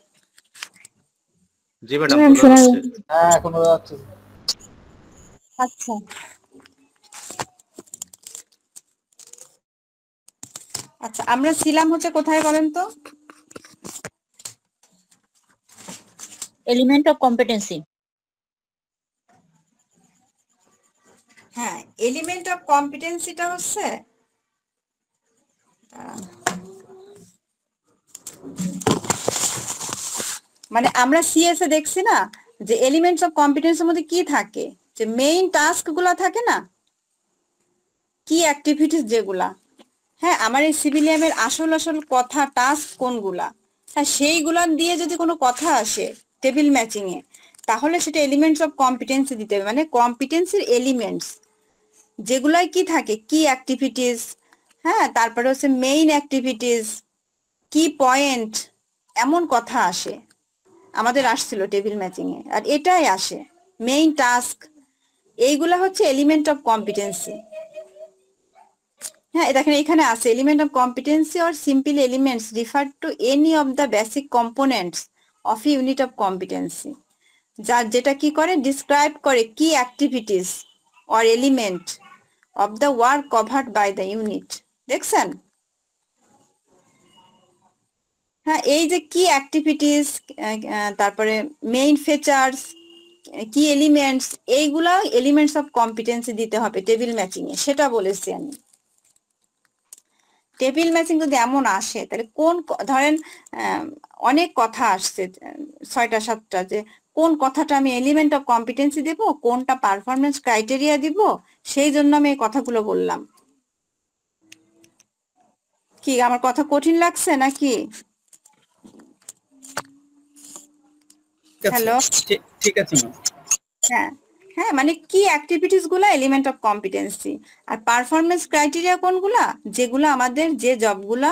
জি ম্যাডাম, ম্যাম বোঝা শোনা যাচ্ছে। হ্যাঁ এখন বোঝা যাচ্ছে। আচ্ছা আচ্ছা, আমরা ছিলাম হচ্ছে কোথায় বলেন তো? Element of competency. হ্যাঁ, এলিমেন্ট অফ কম্পিটেন্সিটা হচ্ছে মানে আমরা সিএস এ দেখছি না যে এলিমেন্টস অফ কম্পিটেন্সের মধ্যে কি থাকে, যে মেইন টাস্ক গুলা থাকে না, কি অ্যাক্টিভিটিস যেগুলা। হ্যাঁ, আমার এই সিভিলিয়ামের আসল কথা টাস্ক কোনগুলা, হ্যাঁ সেইগুলা দিয়ে যদি কোনো কথা আসে টেবিল ম্যাচিং এ, তাহলে সেটা এলিমেন্টস অফ কম্পিটেন্সি দিতে হবে। মানে কম্পিটেন্সির এলিমেন্টস যেগুলাই কি থাকে, কি অ্যাক্টিভিটিস, হ্যাঁ তারপরে হচ্ছে মেইন অ্যাক্টিভিটিস, কি পয়েন্ট, এমন কথা আসে। আমাদের আসছিল টেবিল ম্যাচিং এ, আর এটাই আসে মেইন টাস্ক। এইগুলা হচ্ছে এলিমেন্ট অফ কম্পিটেন্সি। হ্যাঁ দেখেন এখানে আছে, element of competency or simple elements refer to any of the basic components of unit of competency. যার যেটা কি করে, ডিসক্রাইব করে কি activities or element of the work covered by the unit. দেখছেন? হ্যাঁ, এই যে কি অ্যাক্টিভিটিস, তারপরে মেইন ফিচার্স, কি এলিমেন্টস, এইগুলা এলিমেন্টস অফ কম্পিটেন্সি দিতে হবে টেবিল ম্যাচিং এ, সেটা বলেছি আমি। টেবিল ম্যাচিং যদি এমন আসে তাহলে কোন ধরেন অনেক কথা আসছে 6টা 7টা, যে কোন কথাটা আমি এলিমেন্ট অফ কম্পিটেন্সি দেব, কোনটা পারফরমেন্স ক্রাইটেরিয়া দিব, সেই জন্য আমি এই কথাগুলো বললাম। কি আমার কথা কঠিন লাগছে নাকি? হ্যালো, ঠিক আছে ম্যাম। হ্যাঁ হ্যাঁ, মানে কি অ্যাক্টিভিটিস গুলা এলিমেন্ট অফ কম্পিটেন্সি, আর পারফরমেন্স ক্রাইটেরিয়া কোনগুলা, যেগুলো আমাদের যে জবগুলা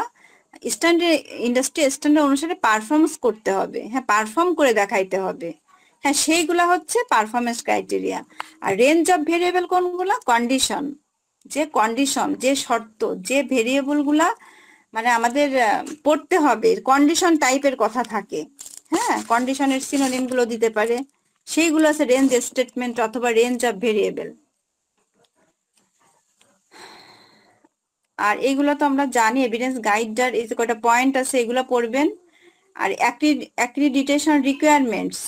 স্ট্যান্ডার্ড ইন্ডাস্ট্রি স্ট্যান্ডার্ড অনুসারে পারফরমেন্স করতে হবে, হ্যাঁ পারফর্ম করে দেখাইতে হবে, হ্যাঁ সেইগুলা হচ্ছে পারফরমেন্স ক্রাইটেরিয়া। আর রেঞ্জ অফ ভেরিয়েবল কোনগুলা, কন্ডিশন, যে শর্ত, যে ভেরিয়েবল গুলা মানে আমাদের পড়তে হবে, কন্ডিশন টাইপের কথা থাকে। হ্যাঁ, কন্ডিশনের সিনোনিম গুলো দিতে পারে, সেইগুলো আছে রেঞ্জ স্টেটমেন্ট অথবা রেঞ্জ অফ ভেরিয়েবল। আর এইগুলো তো আমরা জানি, এভিডেন্স গাইডার এই যে কয়টা পয়েন্ট আছে এগুলো পড়বেন। আর অ্যাক্রিডিটেশন রিকোয়ারমেন্টস,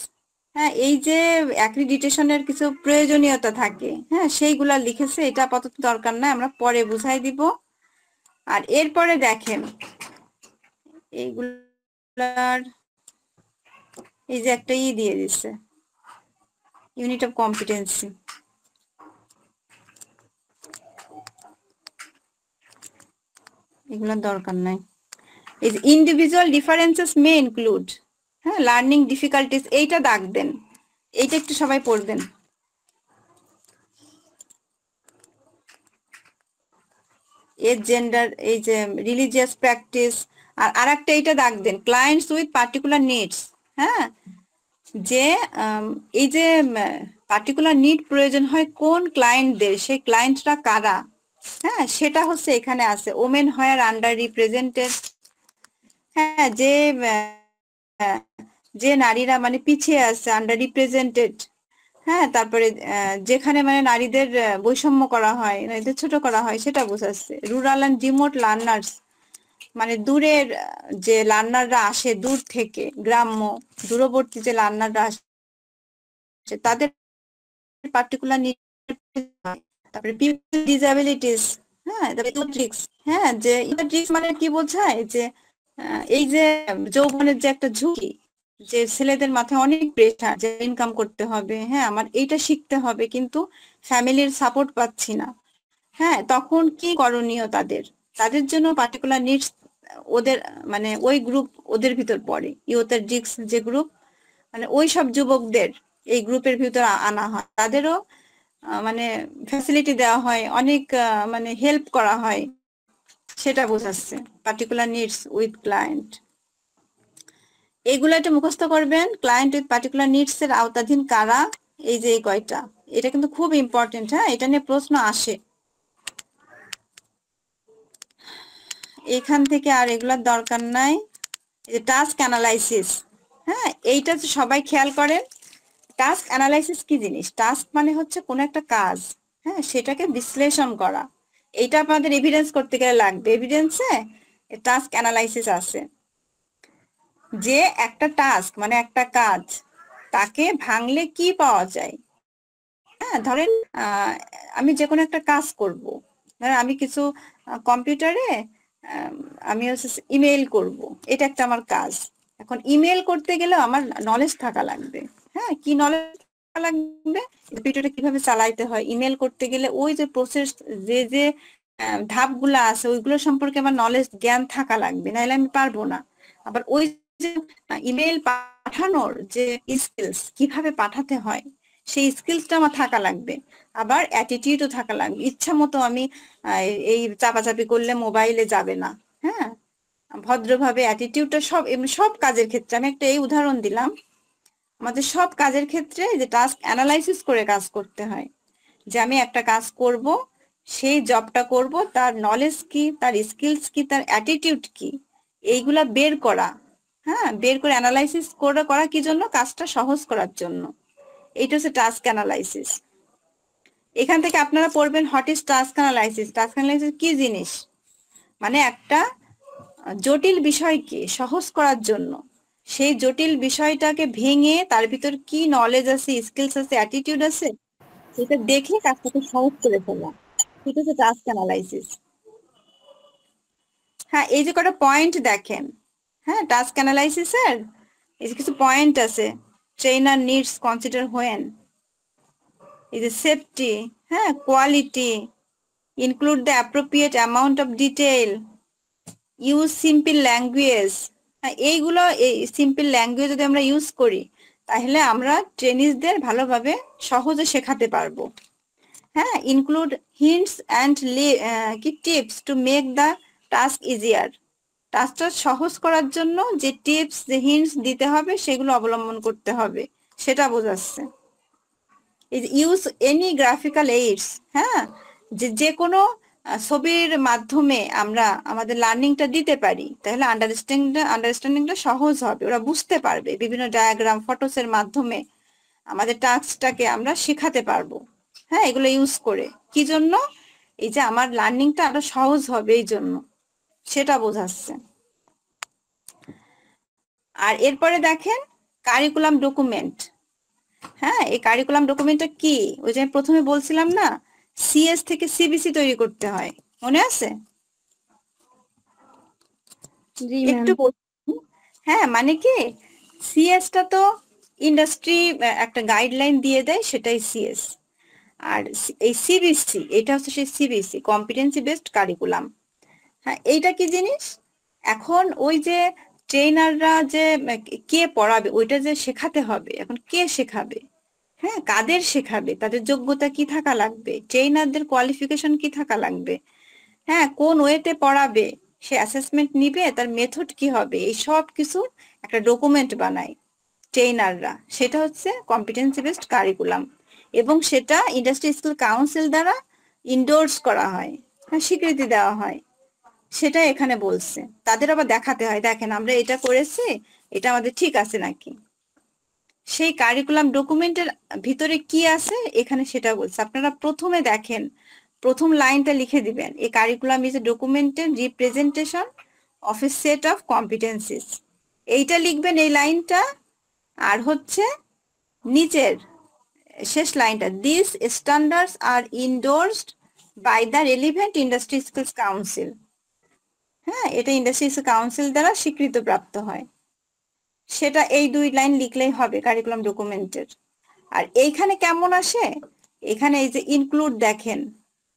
হ্যাঁ এই যে অ্যাক্রিডিটেশনের কিছু প্রয়োজনীয়তা থাকে, হ্যাঁ সেইগুলা লিখেছে, এটা আপাতত দরকার নাই, আমরা পরে বুঝাই দিব। আর এরপরে দেখেন এইগুলার এই যে একটা দিয়ে দিচ্ছে ইউনিট অফ কম্পিটেন্সি, এগুলোর দরকার নাই। এই যে ইন্ডিভিজুয়াল ডিফারেন্সেস মে ইনক্লুড, হ্যাঁ লার্নিং ডিফিকাল্টিস, এইটা দাগ দেন, এইটা একটু সবাই পড়বেন। এর জেন্ডার, এই যে রিলিজিয়াস প্র্যাকটিস। আর আরেকটা এইটা দাগ দেন, ক্লায়েন্টস উইথ পার্টিকুলার নিডস। হ্যাঁ, যে এই যে পার্টিকুলার নিড প্রয়োজন হয় কোন ক্লায়েন্টদের, সেই ক্লায়েন্টরা কারা, হ্যাঁ সেটা হচ্ছে এখানে আছে। ওমেন হয় আর আন্ডার রিপ্রেজেন্টেড, হ্যাঁ যে নারীরা মানে পিছিয়ে আছে, আন্ডার রিপ্রেজেন্টেড। হ্যাঁ, তারপরে যেখানে মানে নারীদের বৈষম্য করা হয়, নারীদের ছোট করা হয়, সেটা বোঝাচ্ছে। রুরাল অ্যান্ড রিমোট লার্নার্স, মানে দূরের যে লার্নাররা আসে দূর থেকে, গ্রাম্য দূরবর্তী যে লার্নাররা আসে তাদের পার্টিকুলার নিড। তারপরে পিপল ডিসএবিলিটিস, হ্যাঁ হ্যাঁ যে মানে কি বোঝায়, যে এই যে যৌবনের যে একটা ঝুঁকি, যে ছেলেদের মাথায় অনেক প্রেশার, যে ইনকাম করতে হবে, হ্যাঁ আমার এইটা শিখতে হবে, কিন্তু ফ্যামিলির সাপোর্ট পাচ্ছি না, হ্যাঁ তখন কি করণীয় তাদের, তাদের জন্য পার্টিকুলার নিডস, ওদের মানে ওই গ্রুপ ওদের ভিতর পড়ে, ইউথের ডিক্স যে গ্রুপ, মানে ওই সব যুবকদের এই গ্রুপের ভিতর আনা হয়, তাদেরও মানে ফ্যাসিলিটি দেওয়া হয়, অনেক মানে হেল্প করা হয়, সেটা বোঝাচ্ছে পার্টিকুলার নিডস উইথ ক্লায়েন্ট। এইগুলো একটা মুখস্থ করবেন, ক্লায়েন্ট উইথ পার্টিকুলার নিডস এর আওতাধীন কারা, এই যে এই কয়টা, এটা কিন্তু খুব ইম্পর্টেন্ট। হ্যাঁ, এটা নিয়ে প্রশ্ন আসে এখান থেকে, আর এগুলার দরকার নাই। এই যে টাস্ক অ্যানালাইসিস, হ্যাঁ এইটা যে সবাই খেয়াল করেন। টাস্ক অ্যানালাইসিস কি জিনিস? টাস্ক মানে হচ্ছে কোনো একটা কাজ, হ্যাঁ সেটাকে বিশ্লেষণ করা। এইটা আপনাদের এভিডেন্স করতে গেলে লাগবে। এভিডেন্সে টাস্ক অ্যানালাইসিস আছে যে একটা টাস্ক মানে একটা কাজ, তাকে ভাঙলে কি পাওয়া যায়। হ্যাঁ ধরেন আমি যে কোনো একটা কাজ করব, ধরেন আমি কিছু কম্পিউটারে আমি হচ্ছে ইমেল করব, এটা একটা আমার কাজ। এখন ইমেল করতে গেলে আমার নলেজ থাকা লাগবে। হ্যাঁ কি নলেজ থাকা লাগবে? কম্পিউটারটা কিভাবে চালাইতে হয়, ইমেল করতে গেলে ওই যে প্রসেস যে ধাপগুলো আছে ওইগুলো সম্পর্কে আমার নলেজ জ্ঞান থাকা লাগবে, নাহলে আমি পারবো না। আবার ওই যে ইমেল পাঠানোর যে স্কিলস, কিভাবে পাঠাতে হয় সেই স্কিলসটা আমার থাকা লাগবে। আবার অ্যাটিটিউডও থাকা লাগবে। ইচ্ছা মতো আমি এই চাপাচাপি করলে মোবাইলে যাবে না। হ্যাঁ ভদ্রভাবে অ্যাটিটিউডটা সব কাজের ক্ষেত্রে, আমি একটা এই উদাহরণ দিলাম, আমাদের সব কাজের ক্ষেত্রে যে টাস্ক অ্যানালাইসিস করে কাজ করতে হয়। যে আমি একটা কাজ করব, সেই জবটা করব, তার নলেজ কি, তার স্কিলস কি, তার অ্যাটিটিউড কি, এইগুলা বের করা। হ্যাঁ বের করে অ্যানালাইসিস করা কি জন্য? কাজটা সহজ করার জন্য। এইটা হচ্ছে টাস্ক অ্যানালাইসিস। এখান থেকে আপনারা পড়বেন what is task analysis. Task analysis কি জিনিস? মানে একটা জটিল বিষয়কে সহজ করার জন্য সেই জটিল বিষয়টাকে ভেঙে তার ভিতর কি নলেজ আছে, স্কিলস আছে, অ্যাটিটিউড আছে, সেটা দেখে কাজটাকে সহজ করে ফেলা, ঠিক আছে টাস্ক অ্যানালাইসিস। হ্যাঁ এই যে কটা পয়েন্ট দেখেন, হ্যাঁ টাস্ক অ্যানালাইসিস এর এই যে কিছু পয়েন্ট আছে। ট্রেনার নিডস কনসিডার হোয়েন, এই যে সেফটি, হ্যাঁ quality, include the appropriate amount of detail, use simple language. এইগুলো এই সিম্পল ল্যাঙ্গুয়েজ যদি আমরা ইউজ করি তাহলে আমরা ট্রেনিজদের ভালোভাবে সহজে শেখাতে পারবো। হ্যাঁ include hints and key tips to make the task easier. টাস্কটা সহজ করার জন্য যে টিপস যে হিন্টস দিতে হবে সেগুলো অবলম্বন করতে হবে, সেটা বোঝাচ্ছে। ইউজ এনি গ্রাফিক্যাল এইডস, হ্যাঁ যে কোনো ছবির মাধ্যমে আমরা আমাদের লার্নিংটা দিতে পারি, তাহলে আন্ডারস্ট্যান্ডিংটা সহজ হবে, ওরা বুঝতে পারবে। বিভিন্ন ডায়াগ্রাম, ফটোসের মাধ্যমে আমাদের টাস্কটাকে আমরা শেখাতে পারবো। হ্যাঁ এগুলো ইউজ করে কি জন্য? এই যে আমার লার্নিংটা আরো সহজ হবে এই জন্য, সেটা বোঝাচ্ছে। আর এরপরে দেখেন কারিকুলাম ডকুমেন্ট। হ্যাঁ এই কারিকুলাম ডকুমেন্টটা কি? ওই যে আমি প্রথমে বলছিলাম না, সিএস থেকে সিবিসি তৈরি করতে হয়, মনে আছে? একটু হ্যাঁ মানে কি, সিএসটা তো ইন্ডাস্ট্রি একটা গাইডলাইন দিয়ে দেয়, সেটাই সিএস। আর এই সিবিসি এটা হচ্ছে সেই সিবিসি, কম্পিটেন্সি বেসড কারিকুলাম। হ্যাঁ এইটা কি জিনিস? এখন ওই যে ট্রেনাররা যে কে পড়াবে ওইটা যে শেখাতে হবে, এখন কে শেখাবে, হ্যাঁ কাদের শেখাবে, তাদের যোগ্যতা কি থাকা লাগবে, ট্রেনারদের কোয়ালিফিকেশন কি থাকা লাগবে, হ্যাঁ কোন ওয়েতে পড়াবে, সে অ্যাসেসমেন্ট নিবে, তার মেথড কি হবে, এই সব কিছু একটা ডকুমেন্ট বানায় ট্রেনাররা। সেটা হচ্ছে কম্পিটেন্সি বেসড কারিকুলাম এবং সেটা ইন্ডাস্ট্রি স্কিল কাউন্সিল দ্বারা ইন্ডোর্স করা হয়, হ্যাঁ স্বীকৃতি দেওয়া হয়। সেটা এখানে বলছে, তাদের আবার দেখাতে হয়, দেখেন আমরা এটা করেছি, এটা আমাদের ঠিক আছে নাকি। সেই কারিকুলাম ডকুমেন্টের ভিতরে কি আছে এখানে সেটা বলছে। আপনারা প্রথমে দেখেন, প্রথম লাইনটা লিখে দিবেন, এই কারিকুলাম ইজ এ ডকুমেন্টের representation of a set of competencies. এইটা লিখবেন এই লাইনটা। আর হচ্ছে নিচের শেষ লাইনটা, this standards are endorsed by the relevant industry skills council. হ্যাঁ এটা ইন্ডাস্ট্রি স্কিল কাউন্সিল দ্বারা স্বীকৃত প্রাপ্ত হয়। সেটা এই দুই লাইন লিখলেই হবে কারিকুলাম ডকুমেন্টের। আর এইখানে কেমন আসে, এখানে এই যে ইনক্লুড দেখেন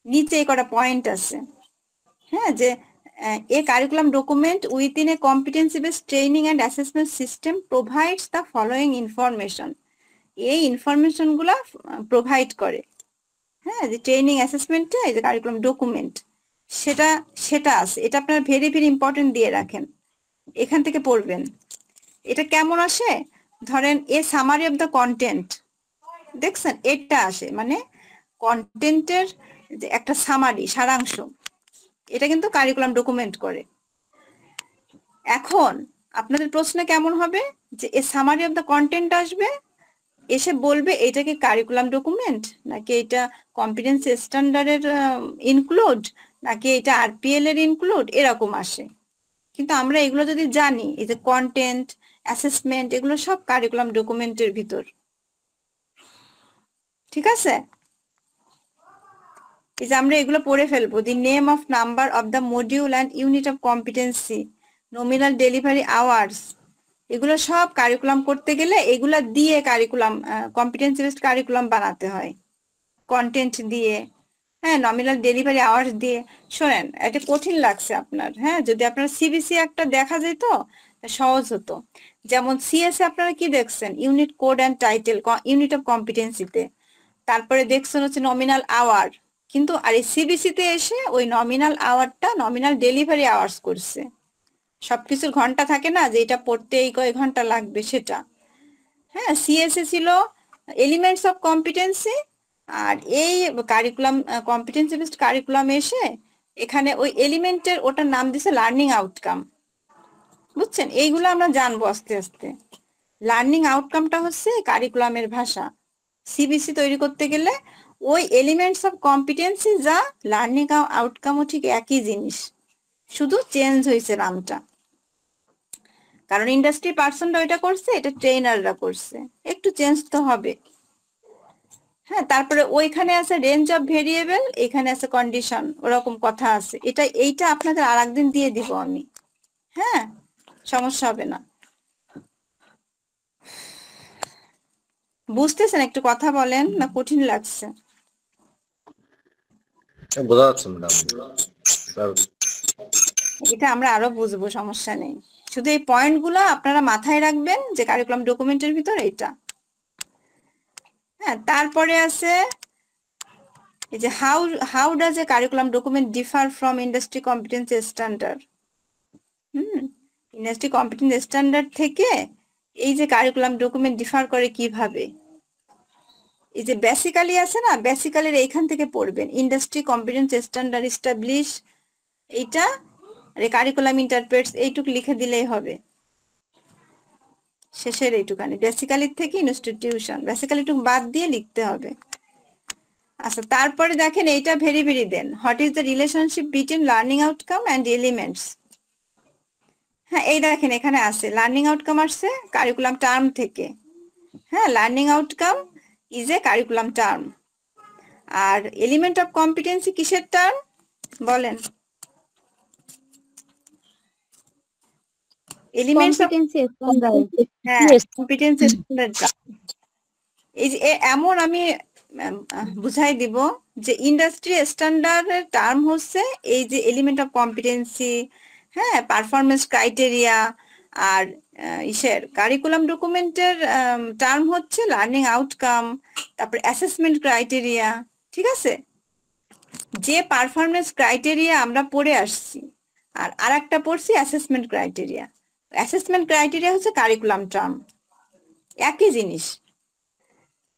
নিচে কটা পয়েন্ট আছে, হ্যাঁ যে a curriculum document within a competency based training and assessment system provides the following information. এই ইনফরমেশন গুলা প্রোভাইড করে, হ্যাঁ যে ট্রেনিং অ্যাসেসমেন্টে এই যে কারিকুলাম ডকুমেন্ট সেটা আছে। এটা আপনারা ভেরি ভেরি ইম্পর্টেন্ট দিয়ে রাখেন, এখান থেকে পড়বেন। এটা কেমন আসে, ধরেন a summary of the content, দেখছেন এটা আসে, মানে কন্টেন্টের যে একটা সামারি, সারাংশ, এটা কিন্তু কারিকুলাম ডকুমেন্ট করে। এখন আপনাদের প্রশ্ন কেমন হবে যে a summary of the content আসবে, এসে বলবে এটা কি কারিকুলাম ডকুমেন্ট, নাকি এটা কম্পিটেন্সি স্ট্যান্ডার্ডের ইনক্লুড, নাকি এটা আরপিএল এর ইনক্লুড, এরকম আসে। কিন্তু আমরা এগুলো যদি জানি, এই যে কন্টেন্ট, অ্যাসেসমেন্ট, এগুলো সব কারিকুলাম ডকুমেন্টের ভিতর। ঠিক আছে, এই যে আমরা এগুলো পড়ে ফেলবো, the name of number of the module and unit of competency, nominal delivery hours, এগুলো সব কারিকুলাম করতে গেলে এগুলা দিয়ে কারিকুলাম, কম্পিটেন্সি বেসড কারিকুলাম বানাতে হয়, কন্টেন্ট দিয়ে, হ্যাঁ, নমিনাল ডেলিভারি আওয়ার্স দিয়ে। শোনেন, এটা কঠিন লাগছে আপনার, হ্যাঁ, যদি আপনার সিবিসি একটা দেখা যেত সহজ হতো। যেমন সিএস আপনারা কি দেখছেন, unit code and title, unit of কম্পিটেন্সিতে, তারপরে দেখছেন হচ্ছে নমিনাল আওয়ার, কিন্তু আর এই সিবিসি তে এসে ওই নমিনাল আওয়ারটা নমিনাল ডেলিভারি আওয়ার্স করছে। সবকিছুর ঘন্টা থাকে না, যে এটা পড়তে এই কয় ঘন্টা লাগবে সেটা। হ্যাঁ, সিএসএ ছিল এলিমেন্টস অফ কম্পিটেন্সি, আর এই কারিকুলাম কম্পিটেন্সি বেসড কারিকুলাম এসে এখানে ওই এলিমেন্টের ওটার নাম দিছে লার্নিং আউটকাম। বুঝছেন, এইগুলো আমরা জানবো আস্তে আস্তে। লার্নিং আউটকামটা হচ্ছে কারিকুলামের ভাষা। সিবিসি তৈরি করতে গেলে ওই এলিমেন্টস অফ কম্পিটেন্সি যা লার্নিং আউটকামও ঠিক একই জিনিস, শুধু চেঞ্জ হয়েছে নামটা, কারণ ইন্ডাস্ট্রি পার্সনরা ওইটা করছে, এটা ট্রেনাররা করছে, একটু চেঞ্জ তো হবে। হ্যাঁ, তারপরে ওইখানে আছে রেঞ্জ অফ ভেরিয়েবল, এখানে আছে কন্ডিশন, ওরকম কথা আছে। এইটা আপনাদের আর একদিন দিয়ে দিব আমি, হ্যাঁ, সমস্যা হবে না। বুঝতেছেন? একটু কথা বলেন, না কঠিন লাগছে? বোঝা যাচ্ছে ম্যাডাম। এটা আমরা আরো বুঝবো, সমস্যা নেই। শুধু এই পয়েন্ট গুলো আপনারা মাথায় রাখবেন যে কারিকুলাম ডকুমেন্টের ভিতর এটা। হ্যাঁ, তারপরে আছে এই যে how does a curriculum document differ from industry competency standard. Industry competency standard থেকে এই যে কারিকুলাম ডকুমেন্ট ডিফার করে কিভাবে, এই যে বেসিক্যালি আছে না, বেসিক্যালির এইখান থেকে পড়বেন, ইন্ডাস্ট্রি কম্পিটেন্সি স্ট্যান্ডার্ড এস্টাবলিশ, এইটা আর কারিকুলাম ইন্টারপ্রেটস, এইটুকু লিখে দিলেই হবে, শেষের এইটুকানি। বেসিক্যালি থেকে ইনস্টিটিউশন, বেসিক্যালিটুকু বাদ দিয়ে লিখতে হবে। আচ্ছা, তারপরে দেখেন এইটা very very then, what is the relationship between learning outcome and elements. হ্যাঁ, এই দেখেন এখানে আছে লার্নিং আউটকাম আসছে কারিকুলাম টার্ম থেকে। হ্যাঁ, learning outcome is a curriculum term. আর এলিমেন্ট অফ কম্পিটেন্সি কিসের টার্ম বলেন? Elements of competency standard. এই যে এমন আমি বুঝাই দিব যে ইন্ডাস্ট্রি স্ট্যান্ডার্ডের টার্ম হচ্ছে এই যে এলিমেন্ট অফ কম্পিটেন্সি, হ্যাঁ, পারফরমেন্স ক্রাইটেরিয়া, আর ইসের কারিকুলাম ডকুমেন্টের টার্ম হচ্ছে লার্নিং আউটকাম, তারপর অ্যাসেসমেন্ট ক্রাইটেরিয়া। ঠিক আছে, যে পারফরমেন্স ক্রাইটেরিয়া আমরা পড়ে আসছি, আর আরেকটা পড়ছি অ্যাসেসমেন্ট ক্রাইটেরিয়া। অ্যাসেসমেন্ট ক্রাইটেরিয়া হচ্ছে কারিকুলাম টার্ম, একই জিনিস।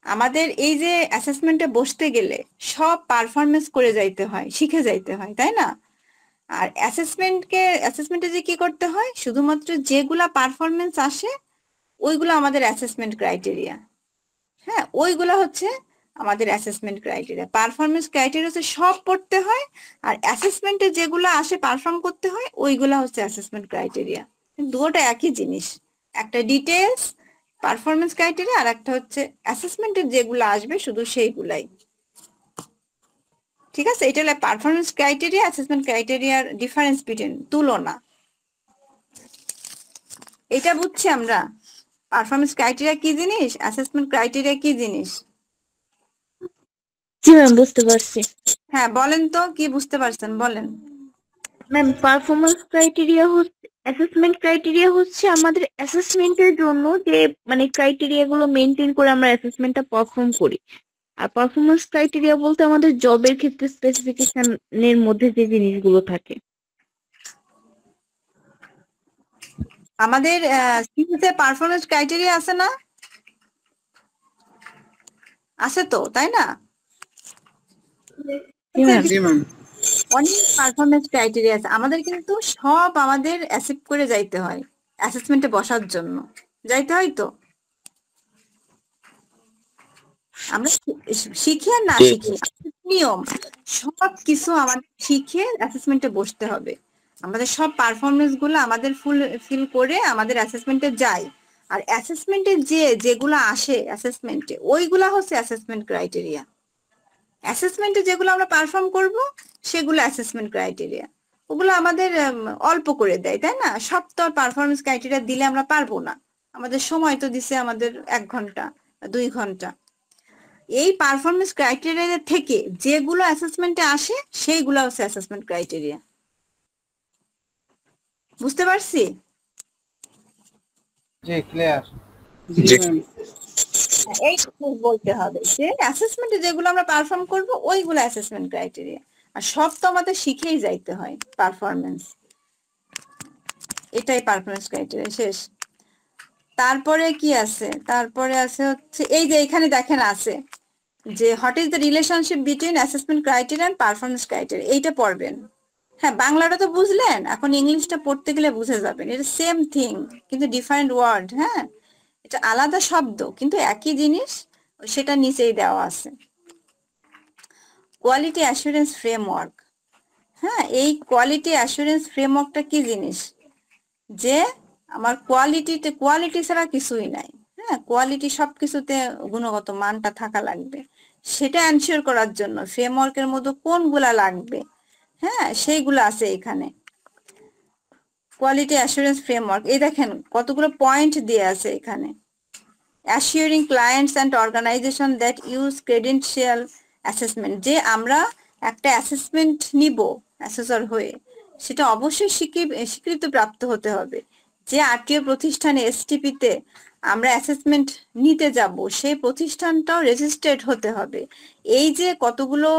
আমাদের এই যে অ্যাসেসমেন্টে বসতে গেলে সব পারফরমেন্স করে যাইতে হয়, শিখে যাইতে হয়, তাই না? আর অ্যাসেসমেন্টে যে কি করতে হয়, শুধুমাত্র যেগুলা পারফরমেন্স আসে ওইগুলো আমাদের অ্যাসেসমেন্ট ক্রাইটেরিয়া। হ্যাঁ, ওইগুলা হচ্ছে আমাদের অ্যাসেসমেন্ট ক্রাইটেরিয়া। পারফরমেন্স ক্রাইটেরিয়া হচ্ছে সব পড়তে হয়, আর অ্যাসেসমেন্টে যেগুলো আসে পারফর্ম করতে হয় ওইগুলা হচ্ছে অ্যাসেসমেন্ট ক্রাইটেরিয়া। দুটোটা একই জিনিস, একটা ডিটেলস পারফরমেন্স ক্রাইটেরিয়া, আর একটা হচ্ছে অ্যাসেসমেন্টের যেগুলো আসবে শুধু সেইগুলাই। ঠিক আছে, এটা হলো পারফরমেন্স ক্রাইটেরিয়া, অ্যাসেসমেন্ট ক্রাইটেরিয়ার ডিফারেন্স বিটুইন, তুলনা। এটা বুঝছি আমরা, পারফরমেন্স ক্রাইটেরিয়া কি জিনিস, অ্যাসেসমেন্ট ক্রাইটেরিয়া কি জিনিস। জি ম্যাম, বুঝতে পারছি। হ্যাঁ, বলেন তো কি বুঝতে পারছেন, বলেন। ম্যাম, পারফরমেন্স ক্রাইটেরিয়া হচ্ছে, অ্যাসেসমেন্ট ক্রাইটেরিয়া হচ্ছে আমাদের অ্যাসেসমেন্টের জন্য যে মানে ক্রাইটেরিয়া গুলো মেনটেন করে আমরা অ্যাসেসমেন্টটা পারফর্ম করি। আর পারফরমেন্স ক্রাইটেরিয়া বলতে আমাদের জবের ক্ষেত্রে স্পেসিফিকেশনের মধ্যে যে জিনিসগুলো থাকে। আমাদের সিভিতে পারফরমেন্স ক্রাইটেরিয়া আছে না? আছে তো, তাই না? অনেক পারফরমেন্স ক্রাইটেরিয়া আছে, আমাদের কিন্তু সব আমাদের অ্যাসেপ্ট করে যাইতে হয়। অ্যাসেসমেন্টে বসার জন্য যাইতে হয় তো। আমরা শিখি আর না শিখি নিয়ম সব কিছু আমাদের শিখে অ্যাসেসমেন্টে বসতে হবে। আমাদের সব পারফরমেন্স গুলো আমাদের ফিল করে আমাদের অ্যাসেসমেন্টে যায়। আর অ্যাসেসমেন্টে যেগুলো আসে অ্যাসেসমেন্টে ওইগুলা হচ্ছে অ্যাসেসমেন্ট ক্রাইটেরিয়া। অ্যাসেসমেন্টে যেগুলো আমরা পারফর্ম করব সেগুলো অ্যাসেসমেন্ট ক্রাইটেরিয়া। ওগুলো আমাদের অল্প করে দেয়, তাই না? সব তো পারফরমেন্স ক্রাইটেরিয়া দিলে আমরা পারবো না। আমাদের সময় তো দিছে আমাদের 1 ঘন্টা 2 ঘন্টা। এই পারফরমেন্স ক্রাইটেরিয়া থেকে যেগুলো অ্যাসেসমেন্টে আসে সেইগুলো হচ্ছে অ্যাসেসমেন্ট ক্রাইটেরিয়া। বুঝতে পারছি? জি ক্লিয়ার। জি ম্যাম। এই বলতে হবে যে অ্যাসেসমেন্টে যেগুলো আমরা পারফর্ম করব ওইগুলো অ্যাসেসমেন্ট ক্রাইটেরিয়া। আর সব তো আমাদের শিখেই যাইতে হয় পারফরমেন্স, এটাই পারফরমেন্স ক্রাইটেরিয়া শেষ। তারপরে কি আছে? তারপরে আছে হচ্ছে এই যে এখানে দেখেন আছে যে what is the relationship between assessment criteria and performance criteria, এইটা পড়বেন। হ্যাঁ, বাংলাটা তো বুঝলেন, এখন ইংলিশটা পড়তে গেলে বুঝে যাবেন। এটা সেম থিং কিন্তু ডিফারেন্ট ওয়ার্ড। হ্যাঁ, এটা আলাদা শব্দ কিন্তু একই জিনিস, সেটা নিচেই দেওয়া আছে। Quality assurance framework. হ্যাঁ, এই কোয়ালিটি অ্যাসুরেন্স ফ্রেমওয়ার্কটা কি জিনিস? যে আমার কোয়ালিটি ছাড়া কিছুই নাই। হ্যাঁ, কোয়ালিটি সবকিছুতে গুণগত মানটা থাকা লাগবে। সেটা এনশিওর করার জন্য ফ্রেমওয়ার্কের মধ্যে কোনগুলা লাগবে, হ্যাঁ সেইগুলো আছে এখানে। কোয়ালিটি অ্যাসুরেন্স ফ্রেমওয়ার্ক, এই দেখেন কতগুলো পয়েন্ট দিয়ে আছে এখানে। Assuring clients and organisation that use credential assessment, যে আমরা একটা অ্যাসেসমেন্ট নিব অ্যাসেসর হয়ে, সেটা অবশ্যই স্বীকৃতি প্রাপ্ত হতে হবে। যে আরটিও প্রতিষ্ঠানে এসটিপিতে আমরা অ্যাসেসমেন্ট নিতে যাব সেই প্রতিষ্ঠানটাও রেজিস্ট্রেড হতে হবে। এই যে কতগুলো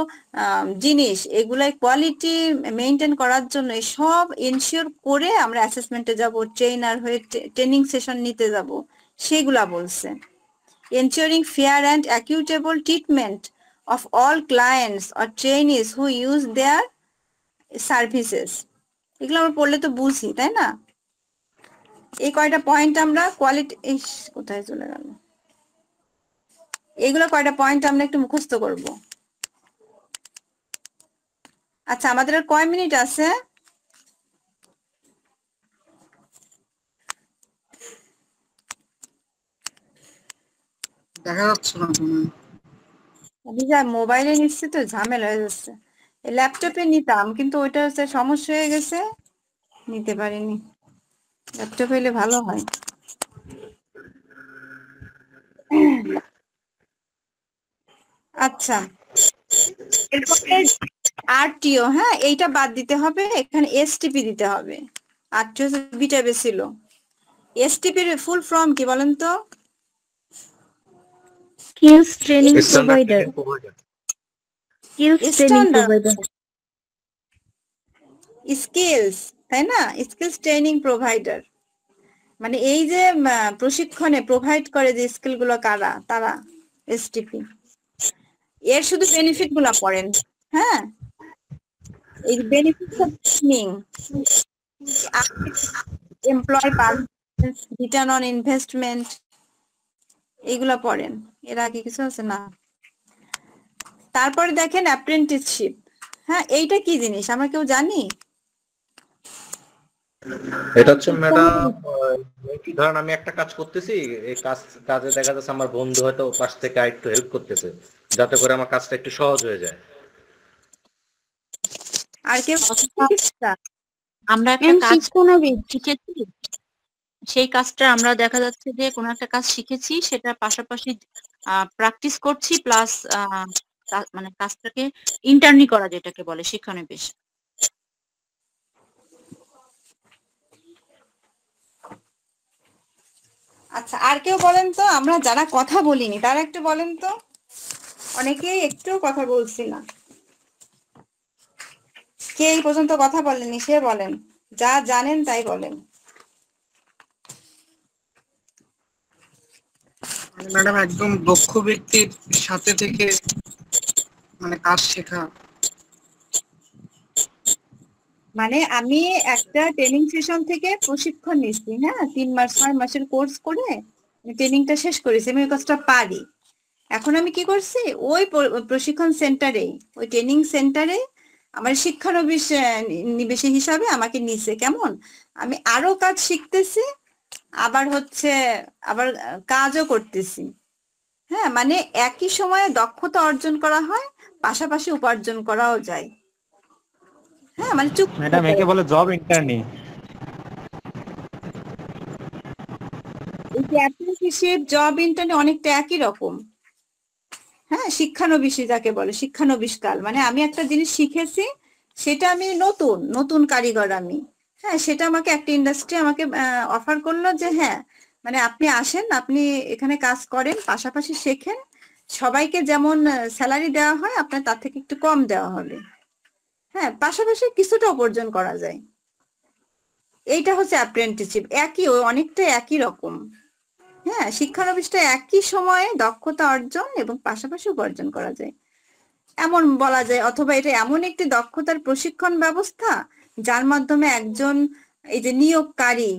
জিনিস, এগুলাই কোয়ালিটি মেনটেন করার জন্য সব এনশিওর করে আমরা অ্যাসেসমেন্টে যাব, ট্রেনার হয়ে ট্রেনিং সেশন নিতে যাব, সেগুলা বলছে। ensuring fair and equitable treatment of all clients or trainees who use their services, এগুলো আমরা পড়লে তো বুঝি, তাই না? এই কয়টা পয়েন্ট আমরা কোয়ালিটি, কোথায় চলে গেল, এগুলো কয়টা পয়েন্ট আমরা একটু মুখস্থ করব। আচ্ছা, আমাদের আর কয় মিনিট আছে? দেখা যাচ্ছে না তুমি। আমি যা মোবাইলে নিচ্ছি তো ঝামেলা হয়ে যাচ্ছে। ল্যাপটপে নিতাম কিন্তু ওইটা হচ্ছে সমস্যা হয়ে গেছে, নিতে পারিনি। ল্যাপটপ হইলে ভালো হয়। আচ্ছা, এরপরে আরটিও, হ্যাঁ এইটা বাদ দিতে হবে, এখানে এসটিপি দিতে হবে। আরটিও বিটা ছিল। এসটিপির ফুল ফর্ম কি বলেন তো? Skills training provider. Skills training provider. Skills, তাই না? স্কিলস ট্রেনিং প্রোভাইডার মানে এই যে প্রশিক্ষণে প্রোভাইড করে যে স্কিল গুলো কারা, তারা এসটিপি। এর শুধু বেনিফিট গুলা পড়েন। হ্যাঁ, এই benefits of training, employ performance, return on investment, এইগুলা পড়েন। এর আগে কিছু আছে না? তারপরে দেখেন অ্যাপ্রেন্টিসশিপ। হ্যাঁ, এইটা কি জিনিস আমরা কেউ জানি? এটা হচ্ছে ম্যাডাম, ধরেন আমি একটা কাজ করতেছি, এই কাজে দেখা যাচ্ছে আমার বন্ধু হয়তো পাশ থেকে একটু হেল্প করতেছে, যাতে করে আমার কাজটা একটু সহজ হয়ে যায়। আর কেউ আমরা একটা কাজ শিখেছি, সেই কাজটা আমরা দেখা যাচ্ছে যে কোনো একটা কাজ শিখেছি, সেটা পাশাপাশি প্র্যাকটিস করছি, প্লাস মানে কাজটাকে ইন্টার্নি করা, যেটাকে বলে শিক্ষানবিশ। আচ্ছা, আর কেউ বলেন তো, আমরা যারা কথা বলিনি তারা একটু বলেন তো। অনেকেই একটু কথা বলছি না, কে এই পর্যন্ত কথা বলেনি সে বলেন, যা জানেন তাই বলেন। ম্যাডাম একদম দক্ষ ব্যক্তির সাথে থেকে মানে কাজ শেখা, মানে আমি একটা ট্রেনিং সেশন থেকে প্রশিক্ষণ নিচ্ছি, হ্যাঁ 3 মাস 6 মাসের কোর্স করে ট্রেনিংটা শেষ করেছি, আমি ওই কাজটা পারি। এখন আমি কি করছি, ওই প্রশিক্ষণ সেন্টারে, ওই ট্রেনিং সেন্টারে আমার নিবেশী হিসাবে আমাকে নিছে। কেমন, আমি আরো কাজ শিখতেছি, আবার হচ্ছে আবার কাজও করতেছি। হ্যাঁ, মানে একই সময়ে দক্ষতা অর্জন করা হয়, পাশাপাশি উপার্জন করাও যায়। হ্যাঁ, মানে চুপ ম্যাডাম একে বলে জব ইন্টার্নি। এই যে অ্যাপ্রেন্টিসশিপ, জব ইন্টার্নি অনেকটা একই রকম। হ্যাঁ, শিক্ষানবিশি যাকে বলে, শিক্ষানবিশকাল, মানে আমি একটা জিনিস শিখেছি, সেটা আমি নতুন নতুন কারিগর আমি। হ্যাঁ, সেটা আমাকে একটা ইন্ডাস্ট্রি আমাকে অফার করলো যে হ্যাঁ মানে আপনি আসেন, আপনি এখানে কাজ করেন, পাশাপাশি শেখেন, সবাইকে যেমন স্যালারি দেওয়া হয় আপনার তার থেকে একটু কম দেওয়া হবে। হ্যাঁ, পাশাপাশি কিছুটা উপার্জন করা যায়। এইটা হচ্ছে অ্যাপ্রেন্টিসশিপ, অনেকটা একই রকম। হ্যাঁ, শিক্ষানবিশটা একই সময়ে দক্ষতা অর্জন এবং পাশাপাশি উপার্জন করা যায়, এমন বলা যায়। অথবা এটা এমন একটি দক্ষতার প্রশিক্ষণ ব্যবস্থা যার মাধ্যমে একজন এই যে নিয়োগকারী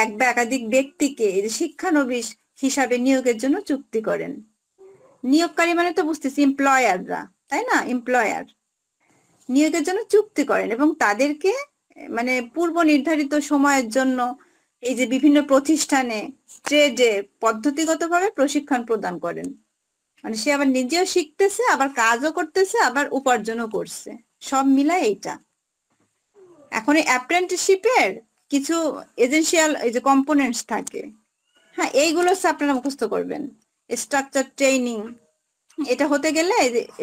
এক বা একাধিক ব্যক্তিকে এই যে শিক্ষানবিশ হিসাবে নিয়োগের জন্য চুক্তি করেন। নিয়োগকারী মানে তো বুঝতেছি এমপ্লয়াররা, তাই না, এমপ্লয়ার নিয়োগের জন্য চুক্তি করেন এবং তাদেরকে মানে পূর্ব নির্ধারিত সময়ের জন্য এই যে বিভিন্ন প্রতিষ্ঠানে ট্রেডে পদ্ধতিগতভাবে প্রশিক্ষণ প্রদান করেন। মানে সে আবার নিজেও শিখতেছে, আবার কাজও করতেছে, আবার উপার্জনও করছে, সব মিলাই এইটা। এখন এই অ্যাপ্রেন্টিসশিপের কিছু এজেন্সিয়াল এই যে কম্পোনেন্টস থাকে, হ্যাঁ এইগুলো হচ্ছে আপনারা মুখস্থ করবেন। স্ট্রাকচার ট্রেনিং, এটা হতে গেলে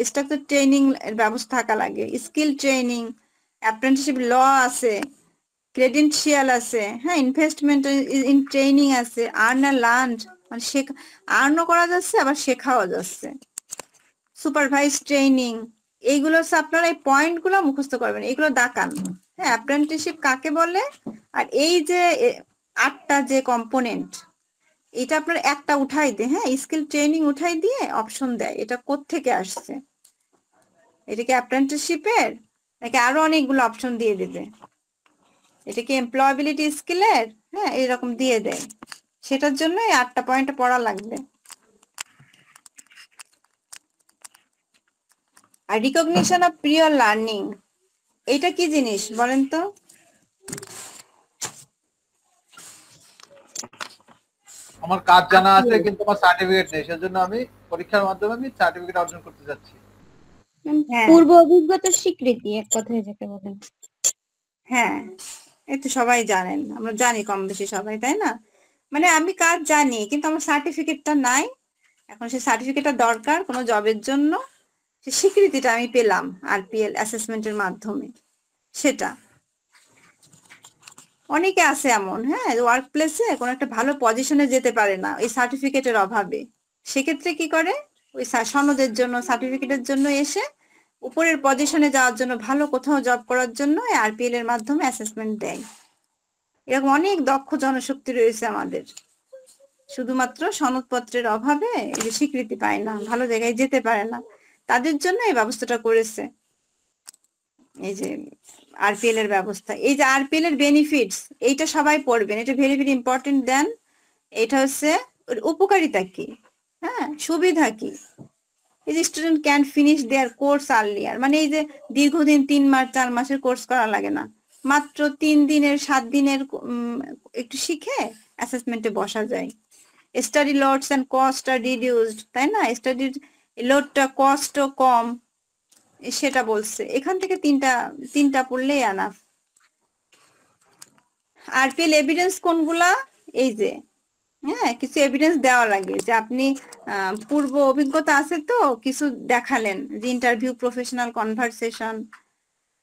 স্ট্রাকচার ট্রেনিং এর ব্যবস্থা থাকা লাগে, স্কিল ট্রেনিং, অ্যাপ্রেন্টিসশিপ ল আছে, ক্রেডেনশিয়াল আছে, হ্যাঁ ইনভেস্টমেন্ট ইন ট্রেনিং আছে, আর্ন আর লার্ন, মানে আর্নও করা যাচ্ছে আবার শেখাও যাচ্ছে, সুপারভাইজ ট্রেনিং, এইগুলো হচ্ছে আপনারা এই পয়েন্ট গুলো মুখস্থ করবেন, এগুলো দাকান। হ্যাঁ, অ্যাপ্রেন্টিসশিপ কাকে বলে, আর এই যে 8টা যে কম্পোনেন্ট, এটা আপনার একটা উঠাই দিয়ে, হ্যাঁ স্কিল ট্রেনিং উঠাই দিয়ে অপশন দেয় এটা কোত্থেকে আসছে, এটা কি অ্যাপ্রেন্টিসশিপের নাকি আরো অনেকগুলো অপশন দিয়ে দেবে, এটা কি এমপ্লয়াবিলিটি স্কিলের, হ্যাঁ এরকম দিয়ে দেয়। সেটার জন্য এই 8টা পয়েন্ট পড়া লাগবে। আর রিকগনিশন অফ প্রিয়র লার্নিং, এটা কি জিনিস বলেন তো? আমার কাজ জানা আছে কিন্তু আমার সার্টিফিকেট নেই, সেজন্য আমি পরীক্ষার মাধ্যমে আমি সার্টিফিকেট অর্জন করতে যাচ্ছি। হ্যাঁ, পূর্ব অভিজ্ঞতার স্বীকৃতি এক কথায় যেটা বলেন। হ্যাঁ এই তো সবাই জানেন, আমরা জানি কম বেশি সবাই, তাই না? মানে আমি কাজ জানি কিন্তু আমার সার্টিফিকেটটা নাই, এখন সেই সার্টিফিকেটটা দরকার কোনো জবের জন্য, সে স্বীকৃতিটা আমি পেলাম আরপিএল অ্যাসেসমেন্টের মাধ্যমে। সেটা অনেকে আছে এমন, হ্যাঁ ওয়ার্ক প্লেসে কোনো একটা ভালো পজিশনে যেতে পারে না এই সার্টিফিকেটের অভাবে, সেক্ষেত্রে কি করে ওই সনদের জন্য সার্টিফিকেটের জন্য এসে উপরের পজিশনে যাওয়ার জন্য, ভালো কোথাও জব করার জন্য আরপিএল এর মাধ্যমে অ্যাসেসমেন্ট দেয়। এরকম অনেক দক্ষ জনশক্তি রয়েছে আমাদের, শুধুমাত্র সনদপত্রের অভাবে এই যে স্বীকৃতি পায় না, ভালো জায়গায় যেতে পারে না, তাদের জন্য এই ব্যবস্থাটা করেছে এই যে আরপিএল এর ব্যবস্থা। এই যে আরপিএল এর বেনিফিটস, এইটা সবাই পড়বেন, এটা ভেরি ভেরি ইম্পর্টেন্ট দেন। এটা হচ্ছে ওর উপকারিতা কি, হ্যাঁ সুবিধা কি, এই যে student can finish their course earlier, মানে এই যে দীর্ঘদিন 3 মাস 4 মাসের কোর্স করা লাগে না, মাত্র 3 দিনের 7 দিনের একটু শিখে অ্যাসেসমেন্টে বসা যায়। Study loads and cost are reduced, তাই না, স্টাডির লোডটা কস্টও কম, সেটা বলছে। এখান থেকে তিনটা পড়লেই এনাফ। আরপিএল এভিডেন্স কোনগুলা, এই যে হ্যাঁ কিছু এভিডেন্স দেওয়া লাগে যে আপনি পূর্ব অভিজ্ঞতা আছে তো কিছু দেখালেন, যে ইন্টারভিউ, প্রফেশনাল কনভারসেশন,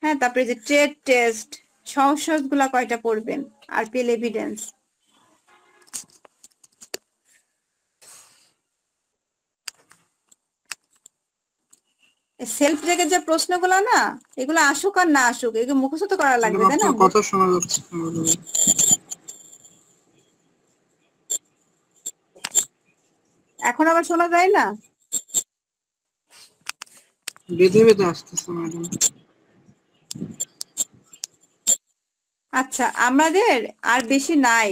হ্যাঁ তারপরে যে ট্রেড টেস্ট, সহজ গুলা কয়টা পড়বেন আরপিএল এভিডেন্স। সেলফ রেখে যে প্রশ্নগুলো না, এগুলো আসুক আর না আসুক এগুলো মুখস্থ করা লাগবে, তাই না? কথা শোনা যাচ্ছে এখন আবার শোনা যায় না, বেঁধে বেঁধে আসতেছে ম্যাডাম। আচ্ছা, আমাদের আর বেশি নাই,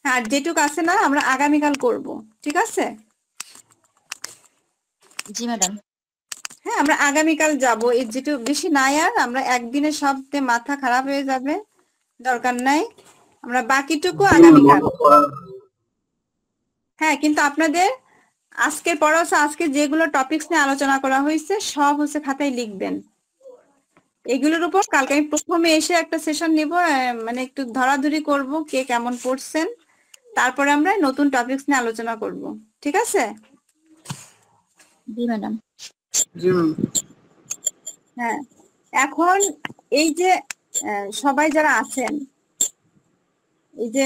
আর যেটুকু আছে না আমরা আগামীকাল করব, ঠিক আছে? জি ম্যাডাম। হ্যাঁ, আমরা আগামীকাল যাব, এর যেটুকু বেশি নাই, আর আমরা একদিনে সবতে মাথা খারাপ হয়ে যাবে, দরকার নাই, আমরা বাকিটুকু আগামীকাল। হ্যাঁ, কিন্তু আপনাদের আজকের পড়া আজকে যেগুলো টপিকস নিয়ে আলোচনা করা হয়েছে সব হচ্ছে খাতায় লিখবেন। এগুলোর উপর কালকে আমি প্রথমে এসে একটা সেশন নিব, মানে একটু ধরাধরি করব কে কেমন পড়ছেন, তারপরে আমরা নতুন টপিকস নিয়ে আলোচনা করব, ঠিক আছে? জি ম্যাডাম। হ্যাঁ, এখন এই যে সবাই যারা আছেন, এই যে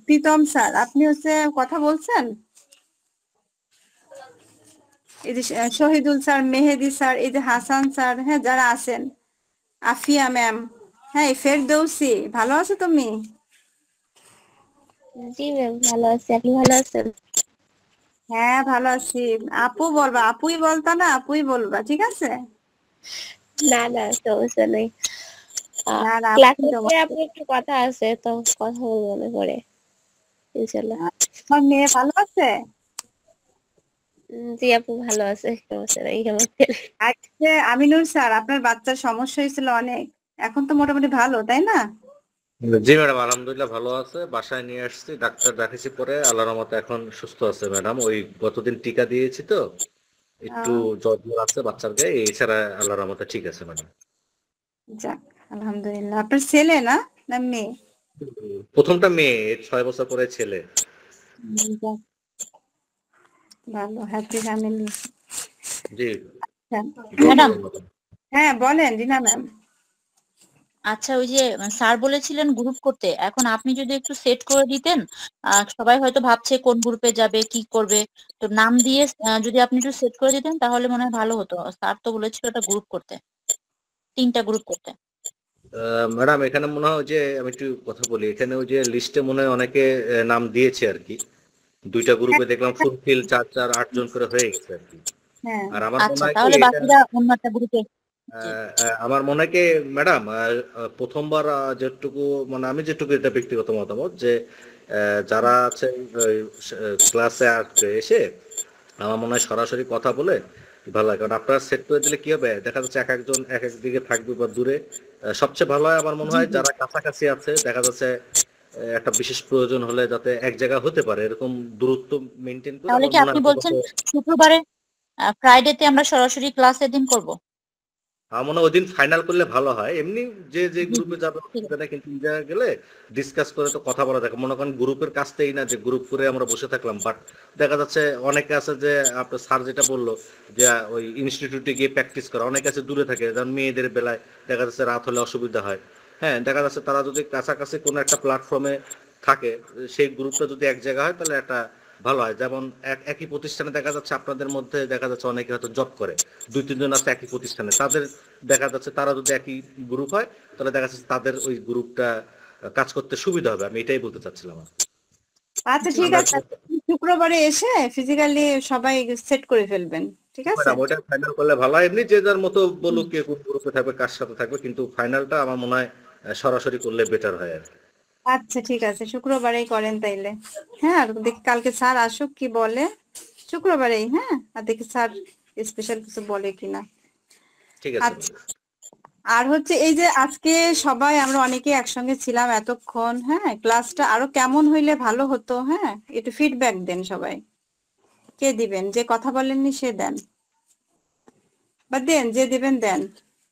প্রীতম স্যার, আপনি হচ্ছে কথা বলছেন, এই যে শহীদুল স্যার, মেহেদি স্যার, এই যে হাসান স্যার, হ্যাঁ যারা আছেন, আফিয়া ম্যাম, হ্যাঁ ফেরদৌসি, ভালো আছো তুমি? জি ম্যাম, ভালো আছি, আপনি ভালো আছেন? হ্যাঁ ভালো আছি। আপু বলবা, আপুই বলতা না, আপুই বলবা, ঠিক আছে? না না, সমস্যা নেই। না না, ক্লাসে পরে আপনি একটু কথা আছে, তো কথা বলবো মনে করে, ইনশাল্লাহ। আমার মেয়ে ভালো আছে? জি আপু ভালো আছে, সমস্যা নেই। আজকে আমিনুর স্যার, আপনার বাচ্চার সমস্যা হয়েছিল অনেক, এখন তো মোটামুটি ভালো, তাই না? জি ম্যাডাম, আলহামদুলিল্লাহ ভালো আছে, বাসায় নিয়ে আসছি, ডাক্তার দেখাইছি, পরে আল্লাহর রহমতে এখন সুস্থ আছে ম্যাডাম। ওই গতদিন টিকা দিয়েছি তো একটু জ্বর আছে বাচ্চার গায়ে, এছাড়া আল্লাহর রহমতে ঠিক আছে ম্যাডাম। যাক আলহামদুলিল্লাহ। আপনার ছেলে না না মেয়ে? প্রথমটা মেয়ে, 6 বছর পরে ছেলে। যাক, ভালো, হ্যাপি ফ্যামিলি। জি ম্যাডাম। হ্যাঁ বলেন রিনা ম্যাম। আচ্ছা, ওই যে স্যার বলেছিলেন গ্রুপ করতে, এখন আপনি যদি একটু সেট করে দিতেন, সবাই হয়তো ভাবছে কোন গ্রুপে যাবে কি করবে, তো নাম দিয়ে যদি আপনি একটু সেট করে দিতেন তাহলে মনে হয় ভালো হতো। স্যার তো বলেছিল একটা গ্রুপ করতে, 3টা গ্রুপ করতে। ম্যাডাম এখানে মনে হয় যে আমি একটু কথা বলি, এখানে ওই যে লিস্টে মনে হয় অনেকে নাম দিয়েছে আর কি, 2টা গ্রুপে দেখলাম ফুলফিল 4 8 জন করে হয়ে গেছে আর কি। আর আমার মনে আচ্ছা, হয় তাহলে কি বাকিরা অন্য একটা গ্রুপে। আমার মনে হয় কি ম্যাডাম, প্রথমবার যেটুকু মানে আমি যেটুকু এটা ব্যক্তিগত মতামত যে যারা আছে ক্লাসে আসবে এসে আমার মনে হয় সরাসরি কথা বলে ভালো লাগে, কারণ আপনারা সেট করে দিলে কি হবে, দেখা যাচ্ছে এক একজন এক এক দিকে থাকবে বা দূরে। সবচেয়ে ভালো হয় আমার মনে হয় যারা কাছাকাছি আছে, দেখা যাচ্ছে একটা বিশেষ প্রয়োজন হলে যাতে এক জায়গা হতে পারে, এরকম দূরত্ব মেনটেন করে। তাহলে আমার কি মনে আপনি হয় বলছেন শুক্রবারে ফ্রাইডেতে আমরা সরাসরি ক্লাসের দিন করব? আমার মনে হয় ওই দিন ফাইনাল করলে ভালো হয়। এমনি যে যে গ্রুপে যাবে কিন্তু জায়গায় গেলে ডিসকাস করে তো কথা বলা যায়। মনে করেন গ্রুপের কাজটাই না যে গ্রুপ করে আমরা বসে থাকলাম, বাট দেখা যাচ্ছে অনেকে আছে যে আপনার স্যার যেটা বললো যে ওই ইনস্টিটিউটে গিয়ে প্র্যাকটিস করা, অনেকে আছে দূরে থাকে, যেমন মেয়েদের বেলায় দেখা যাচ্ছে রাত হলে অসুবিধা হয়। হ্যাঁ, দেখা যাচ্ছে তারা যদি কাছাকাছি কোনো একটা প্ল্যাটফর্মে থাকে, সেই গ্রুপটা যদি এক জায়গা হয় তাহলে একটা ভালো হয়। যেমন একই প্রতিষ্ঠানে দেখা যাচ্ছে আপনাদের মধ্যে দেখা যাচ্ছে অনেকে হয়তো জব করে, 2-3 জন আছে একই প্রতিষ্ঠানে, তাদের দেখা যাচ্ছে তারা যদি একই গ্রুপ হয় তাহলে দেখা যাচ্ছে তাদের ওই গ্রুপটা কাজ করতে সুবিধা হবে। আমি এটাই বলতে চাচ্ছিলাম। আচ্ছা ঠিক আছে, শুক্রবারে এসে ফিজিক্যালি সবাই সেট করে ফেলবেন, ঠিক আছে? ওটা ফাইনাল করলে ভালো হয়। এমনি যে যার মতো বলুক কে কোন গ্রুপে থাকবে কার সাথে থাকবে, কিন্তু ফাইনালটা আমার মনে হয় সরাসরি করলে বেটার হয় আর কি। আচ্ছা ঠিক আছে, শুক্রবারেই করেন তাইলে। হ্যাঁ, আর দেখি কালকে স্যার আসুক কি বলে, শুক্রবারেই। হ্যাঁ, আর দেখি স্যার স্পেশাল কিছু বলে কিনা। ঠিক আছে। আচ্ছা, আর হচ্ছে এই যে আজকে সবাই আমরা অনেকে একসঙ্গে ছিলাম এতক্ষণ, হ্যাঁ ক্লাসটা আরো কেমন হইলে ভালো হতো, হ্যাঁ একটু ফিডব্যাক দেন সবাই। কে দিবেন? যে কথা বলেননি সে দেন, বা দেন, যে দিবেন দেন।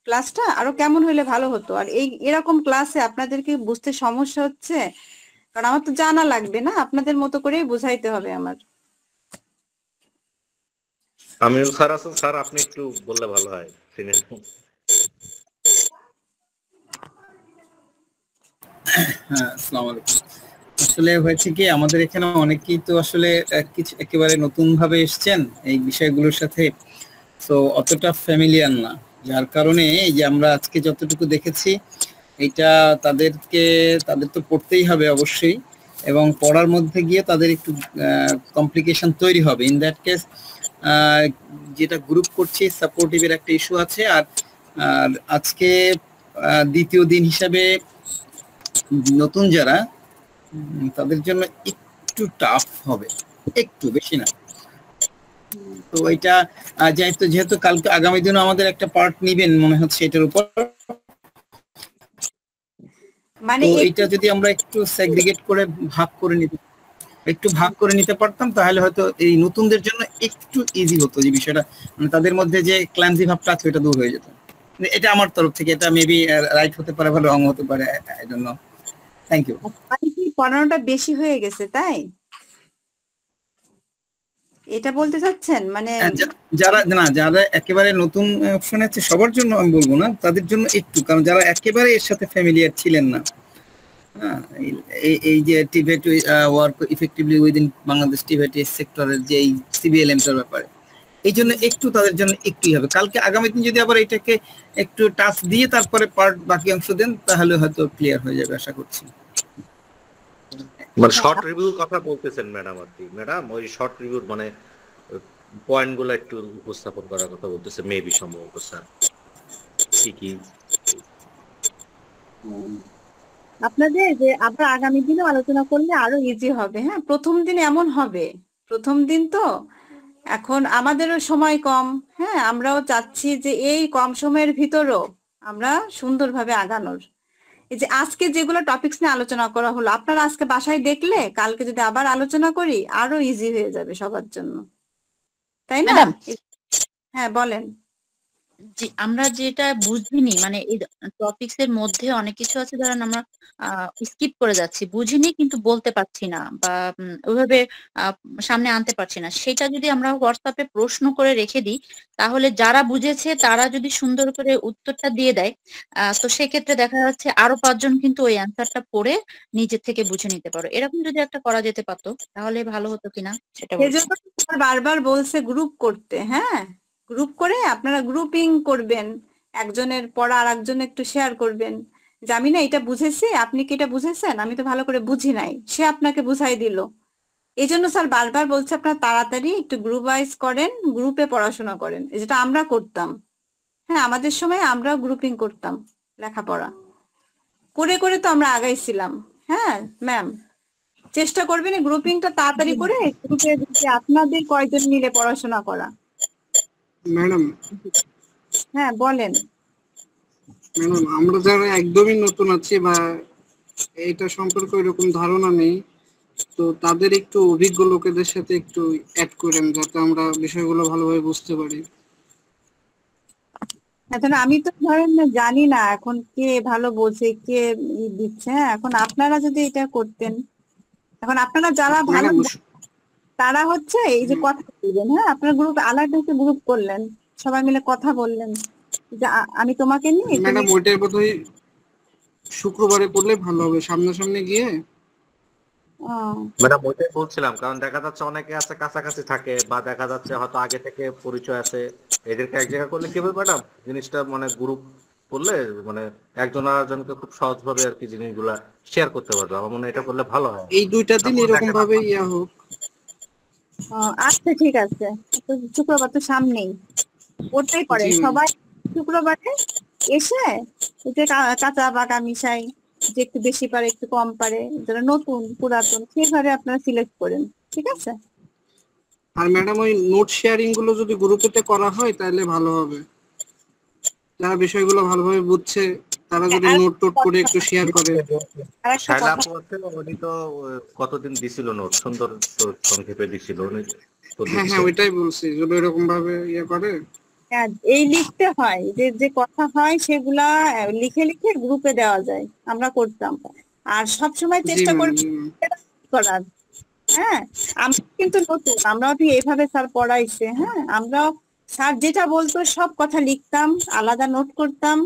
ক্লাসটা আরো কেমন হইলে ভালো হতো? আর এই এরকম ক্লাসে আপনাদেরকে বুঝতে সমস্যা হচ্ছে, কারণ আমার তো জানা লাগবে না, আপনাদের মতো করেই বুঝাইতে হবে আমার। আমিনুল স্যার আছেন, স্যার আপনি একটু বললে ভালো হয়। হ্যাঁ, আসসালামু আলাইকুম। আসলে হয়েছে কি, আমাদের এখানে অনেকেই তো আসলে কিছু একেবারে নতুন ভাবে এসছেন এই বিষয়গুলোর সাথে, তো অতটা ফ্যামিলিয়ার না, যার কারণে এই যে আমরা আজকে যতটুকু দেখেছি এটা তাদের তো পড়তেই হবে অবশ্যই, এবং পড়ার মধ্যে গিয়ে তাদের একটু কমপ্লিকেশন তৈরি হবে। ইন দ্যাট কেস যেটা গ্রুপ করছি সাপোর্টিভের একটা ইস্যু আছে। আর আজকে দ্বিতীয় দিন হিসাবে নতুন যারা তাদের জন্য একটু টাফ হবে, একটু বেশি না। তো এটা যেহেতু কালকে আগামী দিনে আমাদের একটা পার্ট নিবেন মনে হচ্ছে এটার উপর, মানে তো এটা যদি আমরা একটু সেগ্রিগেট করে ভাগ করে নিতে পারতাম তাহলে হয়তো এই নতুনদের জন্য একটু ইজি হতো যে বিষয়টা, মানে তাদের মধ্যে যে ক্ল্যান্সি ভাবটা আছে ওটা দূর হয়ে যেত। এটা আমার তরফ থেকে, এটা মেবি রাইট হতে পারে বা রং হতে পারে, I don't know. Thank you. মানে কি পড়ানোটা বেশি হয়ে গেছে তাই এটা বলতে চাচ্ছেন? মানে যারা একেবারে নতুন অপশন আছে সবার জন্য আমি বলবো না, তাদের জন্য একটু, কারণ যারা একেবারে এর সাথে ফ্যামিলিয়ার ছিলেন না, এই যে TVET work effectively within Bangladesh TVET সেক্টরের যে এই সিবিএলএম এর ব্যাপারে, এই জন্য একটু তাদের জন্য একটুই হবে। কালকে আগামী দিন যদি আবার এটাকে একটু টাফ দিয়ে তারপরে পার্ট বাকি অংশ দেন তাহলে হয়তো ক্লিয়ার হয়ে যাবে আশা করছি। মানে শর্ট রিভিউর কথা বলতেছেন ম্যাডাম আর কি? ম্যাডাম ওই শর্ট রিভিউর মানে পয়েন্টগুলো একটু উপস্থাপন করার কথা বলতেছে মেবি, সম্ভবত স্যার। কি আপনাদের যে আবার আগামী দিনে আলোচনা করলে আরো ইজি হবে। হ্যাঁ, প্রথম দিন এমন হবে, প্রথম দিন তো এখন আমাদেরও সময় কম। হ্যাঁ, আমরাও চাচ্ছি যে এই কম সময়ের ভিতরও আমরা সুন্দরভাবে আগানোর। এই যে আজকে যেগুলো টপিকস নিয়ে আলোচনা করা হলো, আপনারা আজকে বাসায় দেখলে কালকে যদি আবার আলোচনা করি আরো ইজি হয়ে যাবে সবার জন্য, তাই না? হ্যাঁ বলেন। জি, আমরা যেটা বুঝিনি মানে এই টপিকস এর মধ্যে অনেক কিছু আছে ধরেন আমরা স্কিপ করে যাচ্ছি, বুঝিনি কিন্তু বলতে পারছি না বা ওইভাবে সামনে আনতে পারছি না, সেটা যদি আমরা হোয়াটসঅ্যাপে প্রশ্ন করে রেখে দিই তাহলে যারা বুঝেছে তারা যদি সুন্দর করে উত্তরটা দিয়ে দেয় তো সেক্ষেত্রে দেখা যাচ্ছে আরো 5 জন কিন্তু ওই অ্যান্সারটা পড়ে নিজের থেকে বুঝে নিতে পারো। এরকম যদি একটা করা যেতে পারতো তাহলে ভালো হতো কিনা সেটা বলছি। সেজন্য বারবার বলছে গ্রুপ করতে। হ্যাঁ, গ্রুপ করে আপনারা গ্রুপিং করবেন, একজনের পড়া আর একজন একটু শেয়ার করবেন যে আমি না এটা বুঝেছি, আপনি কি এটা বুঝেছেন, আমি তো ভালো করে বুঝি নাই, সে আপনাকে বুঝাই দিল। এই জন্য স্যার বারবার বলছে আপনারা তাড়াতাড়ি একটু গ্রুপ ওয়াইজ করেন, গ্রুপে পড়াশোনা করেন, যেটা আমরা করতাম। হ্যাঁ, আমাদের সময় আমরা গ্রুপিং করতাম, লেখাপড়া করে করে তো আমরা আগাইছিলাম। হ্যাঁ ম্যাম, চেষ্টা করবেন এই গ্রুপিংটা তাড়াতাড়ি করে গ্রুপে আপনাদের কয়জন মিলে পড়াশোনা করা। ম্যাডাম হ্যাঁ বলেন। ম্যাডাম আমরা যারা একদমই নতুন আছি বা এটা সম্পর্কে ওইরকম ধারণা নেই, তো তাদের একটু অভিজ্ঞ লোকেদের সাথে একটু অ্যাড করেন যাতে আমরা বিষয়গুলো ভালোভাবে বুঝতে পারি। এখন আমি তো ধরেন জানি না এখন কে ভালো বোঝে, কে দিচ্ছে। হ্যাঁ, এখন আপনারা যদি এটা করতেন, এখন আপনারা যারা ভালো তারা হচ্ছে এই যে কথা বলবেন। হ্যাঁ, আপনার গ্রুপ আলাদা একটা গ্রুপ করলেন, সবাই মিলে কথা বললেন যে আমি তোমাকে নিয়ে। ম্যাডাম ওইটার বোধহয় শুক্রবারে করলে ভালো হবে, সামনাসামনি গিয়ে। ম্যাডাম ওইটাই বলছিলাম, কারণ দেখা যাচ্ছে অনেকে আছে কাছাকাছি থাকে বা দেখা যাচ্ছে হয়তো আগে থেকে পরিচয় আছে, এদেরকে এক জায়গা করলে কি হবে ম্যাডাম জিনিসটা মানে গ্রুপ করলে মানে একজন আরেকজনকে খুব সহজভাবে আর কি জিনিসগুলা শেয়ার করতে পারবে। আমার মনে হয় এটা করলে ভালো হয়। এই 2টা দিন এরকম ভাবে ইয়া হোক। আচ্ছা ঠিক আছে, তো শুক্রবার তো সামনেই, ওটাই করেন সবাই। শুক্রবারে এসে কাঁচা পাকা মিশাই, যে একটু বেশি পারে একটু কম পারে, যারা নতুন পুরাতন সেভাবে আপনারা সিলেক্ট করেন, ঠিক আছে? আর ম্যাডাম ওই নোট শেয়ারিং গুলো যদি গ্রুপেতে করা হয় তাহলে ভালো হবে। যারা বিষয়গুলো ভালোভাবে বুঝছে তারা যদি নোট টোট করে একটু শেয়ার করে। শাইলা আপু আছে, উনি তো কতদিন দিছিল নোট, সুন্দর সংক্ষেপে দিছিল উনি। হ্যাঁ হ্যাঁ ওইটাই বলছি, যদি এরকম ভাবে ইয়ে করে। এই লিখতে হয় যে যে কথা হয় সেগুলা লিখে লিখে গ্রুপে দেওয়া যায়, আমরা করতাম। আর সব সময় চেষ্টা করি করার। হ্যাঁ, আমরা কিন্তু নতুন, আমরাও ঠিক এইভাবে স্যার পড়াইছে। হ্যাঁ, আমরাও স্যার যেটা বলতো সব কথা লিখতাম, আলাদা নোট করতাম,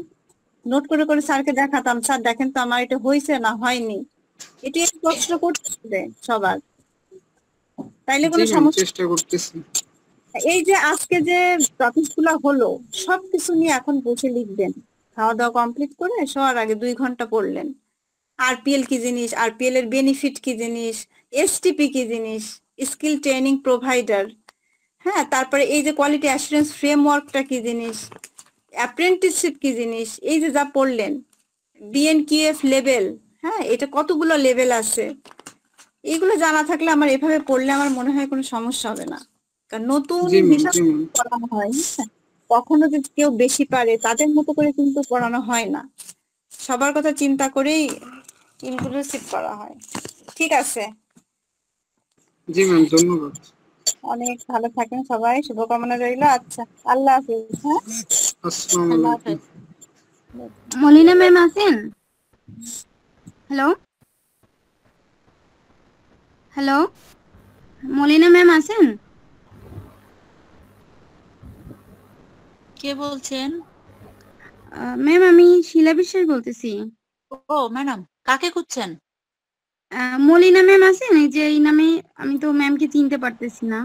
নোট করে করে স্যারকে দেখাতাম, স্যার দেখেন তো আমার এটা হয়েছে না হয়নি। এটি কষ্ট করতে হবে সবার, তাইলে কোনো সমস্যা। চেষ্টা করতেছি। এই যে আজকে যে টপিক গুলা হলো সবকিছু নিয়ে এখন বসে লিখবেন, খাওয়া দাওয়া কমপ্লিট করে শোয়ার আগে 2 ঘন্টা পড়লেন। আরপিএল কি জিনিস, আরপিএল এর বেনিফিট কি জিনিস, এসটিপি কি জিনিস, স্কিল ট্রেনিং প্রোভাইডার। হ্যাঁ, তারপরে এই যে কোয়ালিটি অ্যাসুরেন্স ফ্রেমওয়ার্কটা কি জিনিস, অ্যাপ্রেন্টিসশিপ কি জিনিস, এই যে যা পড়লেন, বিএনকিউএফ লেভেল। হ্যাঁ, এটা কতগুলো লেভেল আছে, এগুলো জানা থাকলে আমার এভাবে পড়লে আমার মনে হয় কোনো সমস্যা হবে না। কারণ নতুন জি ম্যাম, হিসাব জি ম্যাম। পড়ানো হয়, হ্যাঁ, কখনো যদি কেউ বেশি পারে তাদের মতো করে কিন্তু পড়ানো হয় না, সবার কথা চিন্তা করেই ইনক্লুসিভ করা হয়। ঠিক আছে, জি ম্যাম, ধন্যবাদ। অনেক ভালো থাকেন সবাই, শুভকামনা রইল। আচ্ছা, আল্লাহ হাফিজ। হ্যাঁ, আসসালামু আল্লাহ আলাইকুম। হাফেজ। মলিনা ম্যাম আছেন? হ্যালো হ্যালো, মলিনা ম্যাম আছেন? কে বলছেন? ম্যাম আমি শিলা বিশ্বাস বলতেছি। ও ম্যাডাম, কাকে খুঁজছেন? মলিনা ম্যাম আছেন? এই যে এই নামে আমি তো ম্যামকে চিনতে পারতেছি না।